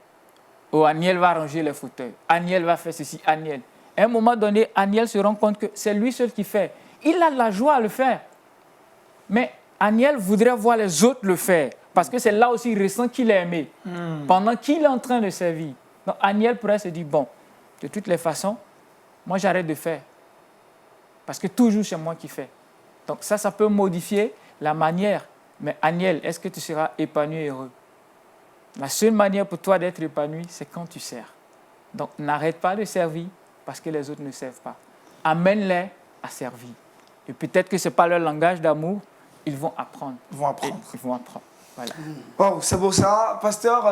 Ou Aniel va ranger les fauteuils. Aniel va faire ceci, Aniel. À un moment donné, Aniel se rend compte que c'est lui seul qui fait. Il a de la joie à le faire. Mais Aniel voudrait voir les autres le faire. Parce que c'est là aussi qu'il ressent qu'il est aimé. Pendant qu'il est en train de servir. Donc Aniel pourrait se dire, bon, de toutes les façons, moi j'arrête de faire. Parce que toujours c'est moi qui fais. Donc ça peut modifier la manière. Mais Aniel, est-ce que tu seras épanoui et heureux? La seule manière pour toi d'être épanoui, c'est quand tu sers. Donc n'arrête pas de servir parce que les autres ne servent pas. Amène-les à servir. Et peut-être que ce n'est pas leur langage d'amour, ils vont apprendre. Ils vont apprendre. Ils vont apprendre. Voilà. Wow, c'est beau ça. Pasteur,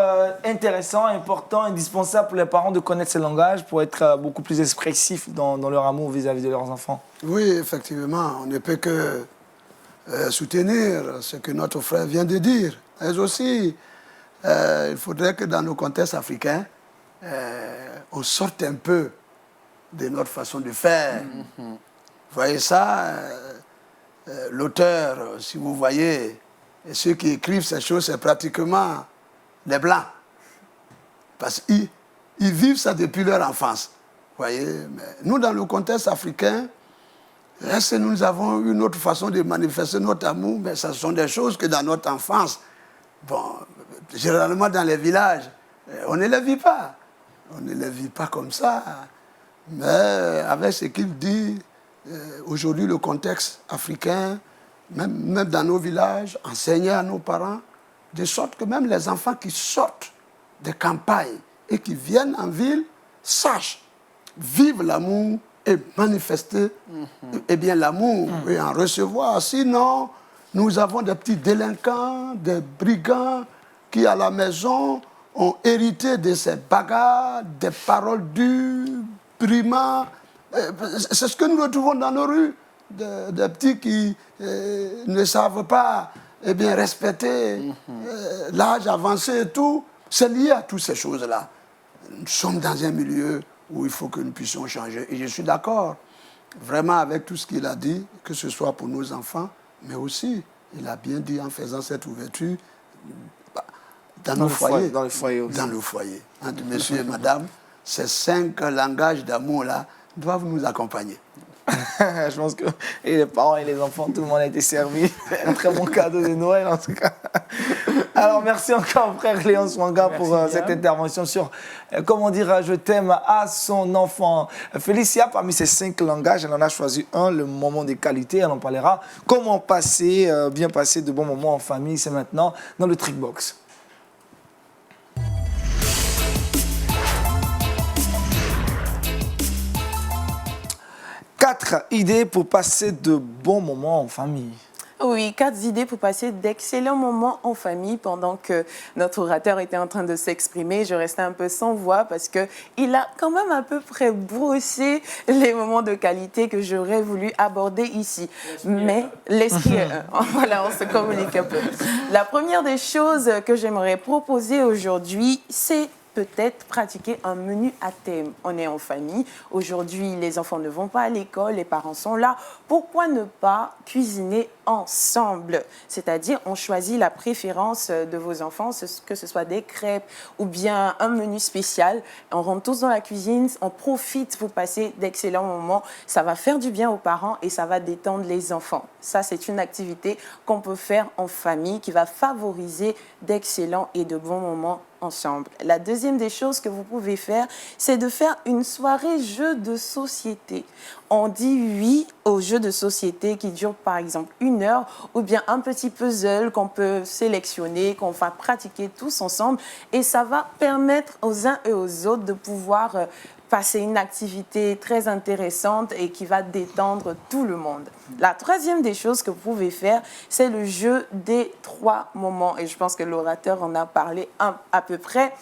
intéressant, important, indispensable pour les parents de connaître ce langage pour être beaucoup plus expressifs dans leur amour vis-à-vis de leurs enfants. Oui, effectivement, on ne peut que soutenir ce que notre frère vient de dire. Mais aussi, il faudrait que dans nos contextes africains, on sorte un peu de notre façon de faire. Vous voyez ça, l'auteur, si vous voyez, et ceux qui écrivent ces choses, c'est pratiquement les Blancs. Parce qu'ils vivent ça depuis leur enfance. Vous voyez, mais nous, dans le contexte africain, est-ce que nous avons une autre façon de manifester notre amour? Mais ce sont des choses que dans notre enfance, bon, généralement dans les villages, on ne les vit pas. On ne les vit pas comme ça. Mais avec ce qu'il dit, aujourd'hui, le contexte africain, même dans nos villages, enseigner à nos parents, de sorte que même les enfants qui sortent des campagnes et qui viennent en ville sachent vivre l'amour et manifester eh bien, l'amour et en recevoir. Sinon, nous avons des petits délinquants, des brigands qui, à la maison, ont hérité de ces bagarres, des paroles dures, brimants. C'est ce que nous retrouvons dans nos rues. Des petits qui ne savent pas eh bien, respecter l'âge avancé et tout. C'est lié à toutes ces choses-là. Nous sommes dans un milieu où il faut que nous puissions changer. Et je suis d'accord vraiment avec tout ce qu'il a dit, que ce soit pour nos enfants, mais aussi, il a bien dit en faisant cette ouverture, dans nos foyers. Dans le foyer aussi. Dans le foyer. Entre monsieur et madame, ces 5 langages d'amour-là doivent nous accompagner. Je pense que et les parents et les enfants, tout le monde a été servi. C'est un très bon cadeau de Noël en tout cas. Alors merci encore frère Léon Swanga pour cette intervention sur comment dire je t'aime à son enfant. Félicia, parmi ces 5 langages, elle en a choisi un, le moment de qualité. Elle en parlera. Comment passer, bien passer de bons moments en famille, c'est maintenant dans le Trickbox. Quatre idées pour passer de bons moments en famille. Oui, 4 idées pour passer d'excellents moments en famille. Pendant que notre orateur était en train de s'exprimer, je restais un peu sans voix parce qu'il a quand même à peu près brossé les moments de qualité que j'aurais voulu aborder ici. Mais l'esprit, voilà, on se communique un peu. La première des choses que j'aimerais proposer aujourd'hui, c'est peut-être pratiquer un menu à thème. On est en famille. Aujourd'hui, les enfants ne vont pas à l'école, les parents sont là. Pourquoi ne pas cuisiner ensemble? C'est-à-dire, on choisit la préférence de vos enfants, que ce soit des crêpes ou bien un menu spécial. On rentre tous dans la cuisine, on profite pour passer d'excellents moments. Ça va faire du bien aux parents et ça va détendre les enfants. Ça, c'est une activité qu'on peut faire en famille qui va favoriser d'excellents et de bons moments ensemble. La deuxième des choses que vous pouvez faire, c'est de faire une soirée jeu de société. On dit oui aux jeux de société qui durent par exemple 1 heure ou bien un petit puzzle qu'on peut sélectionner, qu'on va pratiquer tous ensemble et ça va permettre aux uns et aux autres de pouvoir passer une activité très intéressante et qui va détendre tout le monde. La troisième des choses que vous pouvez faire, c'est le jeu des 3 moments. Et je pense que l'orateur en a parlé à peu près.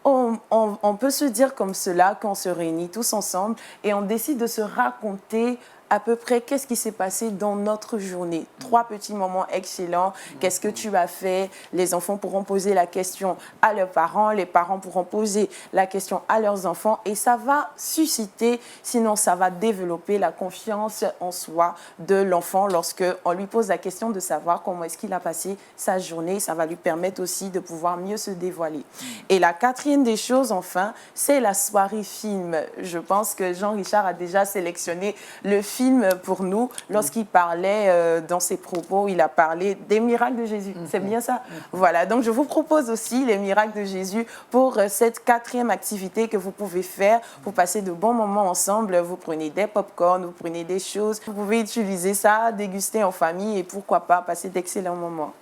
On peut se dire comme cela quand on se réunit tous ensemble et on décide de se raconter à peu près qu'est-ce qui s'est passé dans notre journée. 3 petits moments excellents. Qu'est-ce que tu as fait? Les enfants pourront poser la question à leurs parents, les parents pourront poser la question à leurs enfants et ça va susciter, sinon ça va développer la confiance en soi de l'enfant lorsque on lui pose la question de savoir comment est-ce qu'il a passé sa journée. Ça va lui permettre aussi de pouvoir mieux se dévoiler. Et la 4e des choses, enfin, c'est la soirée film. Je pense que Jean-Richard a déjà sélectionné le film film pour nous lorsqu'il parlait dans ses propos, il a parlé des miracles de Jésus. C'est bien ça? Voilà, donc je vous propose aussi les miracles de Jésus pour cette 4e activité que vous pouvez faire pour passer de bons moments ensemble. Vous prenez des pop-corn, vous prenez des choses, vous pouvez utiliser ça, déguster en famille et pourquoi pas passer d'excellents moments.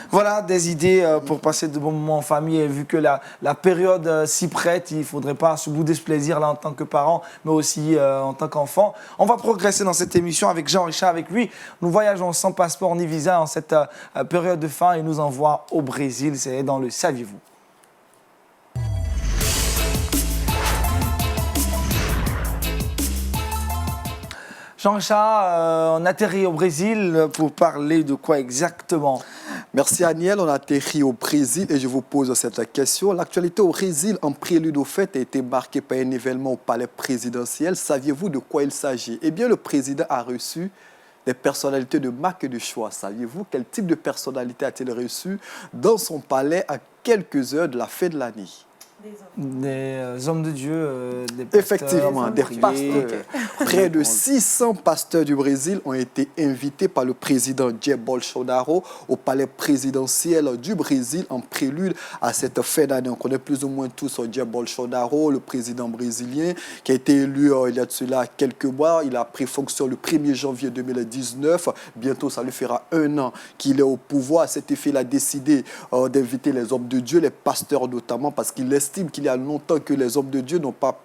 Voilà des idées pour passer de bons moments en famille. Et vu que la période s'y prête, il ne faudrait pas se bouder ce plaisir-là en tant que parent, mais aussi en tant qu'enfant. On va progresser dans cette émission avec Jean-Richard. Avec lui, nous voyageons sans passeport ni visa en cette période de fin et nous envoie au Brésil. C'est dans le Saviez-vous? Jean-Richard, on atterrit au Brésil pour parler de quoi exactement? Merci Aniel, on atterrit au Brésil et je vous pose cette question. L'actualité au Brésil, en prélude aux fêtes, a été marquée par un événement au palais présidentiel. Saviez-vous de quoi il s'agit? Eh bien, le président a reçu des personnalités de marque et de choix. Saviez-vous quel type de personnalité a-t-il reçu dans son palais à quelques heures de la fin de l'année? Des hommes de Dieu, des pasteurs. Effectivement, des pasteurs. Près de 600 pasteurs du Brésil ont été invités par le président Jair Bolsonaro au palais présidentiel du Brésil en prélude à cette fin d'année. On connaît plus ou moins tous Jair Bolsonaro, le président brésilien, qui a été élu il y a de cela quelques mois. Il a pris fonction le 1er janvier 2019. Bientôt, ça lui fera 1 an qu'il est au pouvoir. À cet effet, il a décidé d'inviter les hommes de Dieu, les pasteurs notamment, parce qu'il estime qu'il y a longtemps que les hommes de Dieu n'ont pas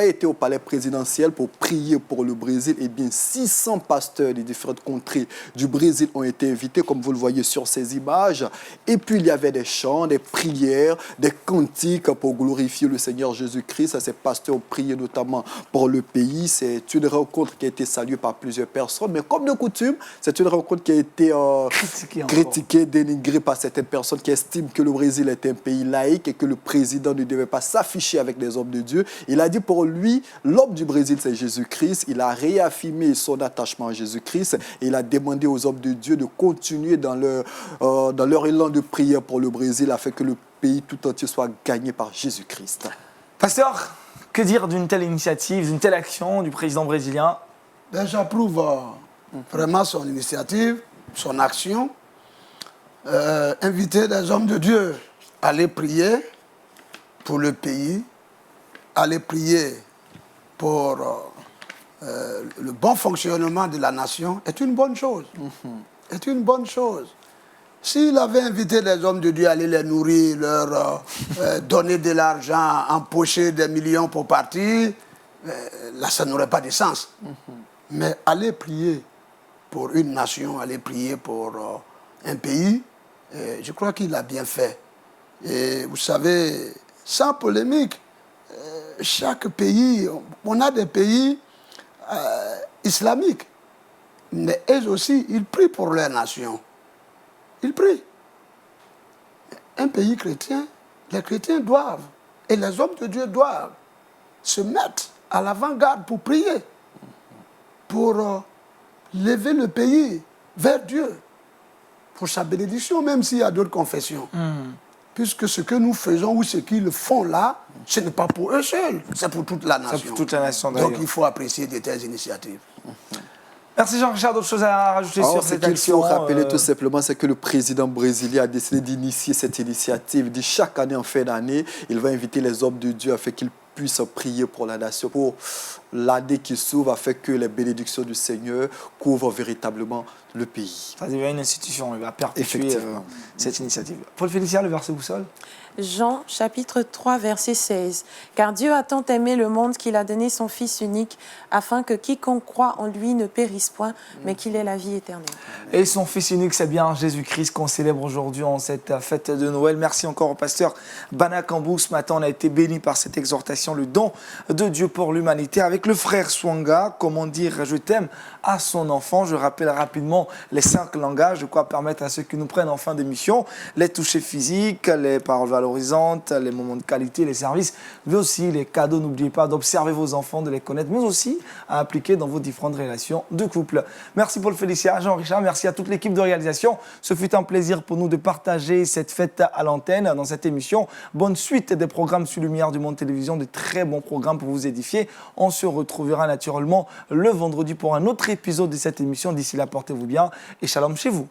été au palais présidentiel pour prier pour le Brésil. Eh bien, 600 pasteurs des différentes contrées du Brésil ont été invités, comme vous le voyez sur ces images. Et puis, il y avait des chants, des prières, des cantiques pour glorifier le Seigneur Jésus-Christ. Ces pasteurs ont prié notamment pour le pays. C'est une rencontre qui a été saluée par plusieurs personnes. Mais comme de coutume, c'est une rencontre qui a été critiquée, dénigrée par certaines personnes qui estiment que le Brésil est un pays laïque et que le président ne devait pas s'afficher avec des hommes de Dieu. Il a dit pour lui, l'homme du Brésil, c'est Jésus-Christ. Il a réaffirmé son attachement à Jésus-Christ et il a demandé aux hommes de Dieu de continuer dans leur élan de prière pour le Brésil afin que le pays tout entier soit gagné par Jésus-Christ. Pasteur, que dire d'une telle initiative, d'une telle action du président brésilien? J'approuve vraiment son initiative, son action. Inviter des hommes de Dieu à aller prier pour le pays, aller prier pour le bon fonctionnement de la nation est une bonne chose. Est une bonne chose. S'il avait invité les hommes de Dieu à aller les nourrir, leur donner de l'argent, empocher des millions pour partir, là, ça n'aurait pas de sens. Mais aller prier pour une nation, aller prier pour un pays, je crois qu'il a bien fait. Et vous savez, sans polémique, chaque pays, on a des pays islamiques, mais eux aussi, ils prient pour leur nation. Ils prient. Un pays chrétien, les chrétiens doivent, et les hommes de Dieu doivent, se mettre à l'avant-garde pour prier, pour lever le pays vers Dieu, pour sa bénédiction, même s'il y a d'autres confessions. Puisque ce que nous faisons ou ce qu'ils font là, ce n'est pas pour eux seuls, c'est pour toute la nation. C'est pour toute la nation, donc il faut apprécier de telles initiatives. Merci Jean-Richard, d'autres choses à rajouter sur cette action? Ce qu'il faut rappeler tout simplement, c'est que le président brésilien a décidé d'initier cette initiative. Il dit chaque année, en fin d'année, il va inviter les hommes de Dieu afin qu'ils puissent prier pour la nation, pour l'année qui s'ouvre, afin que les bénédictions du Seigneur couvrent véritablement le pays. Ça devient une institution, il va perpétuer cette initiative. Paul Félicien, le verset boussole? Jean, chapitre 3, verset 16. « Car Dieu a tant aimé le monde qu'il a donné son Fils unique, afin que quiconque croit en lui ne périsse point, mais qu'il ait la vie éternelle. » Et son Fils unique, c'est bien Jésus-Christ qu'on célèbre aujourd'hui en cette fête de Noël. Merci encore au pasteur Bana Kambou. Ce matin, on a été bénis par cette exhortation, le don de Dieu pour l'humanité. Avec le frère Swanga, comment dire « je t'aime » à son enfant. Je rappelle rapidement les 5 langages, de quoi permettre à ceux qui nous prennent en fin d'émission, les touchés physiques, les paroles valorisantes, les moments de qualité, les services, mais aussi les cadeaux. N'oubliez pas d'observer vos enfants, de les connaître, mais aussi à appliquer dans vos différentes relations de couple. Merci Paul Félicien, Jean-Richard, merci à toute l'équipe de réalisation. Ce fut un plaisir pour nous de partager cette fête à l'antenne dans cette émission. Bonne suite des programmes sur Lumière du Monde Télévision, de très bons programmes pour vous édifier. On se retrouvera naturellement le vendredi pour un autre épisode de cette émission. D'ici là, portez-vous bien et shalom chez vous.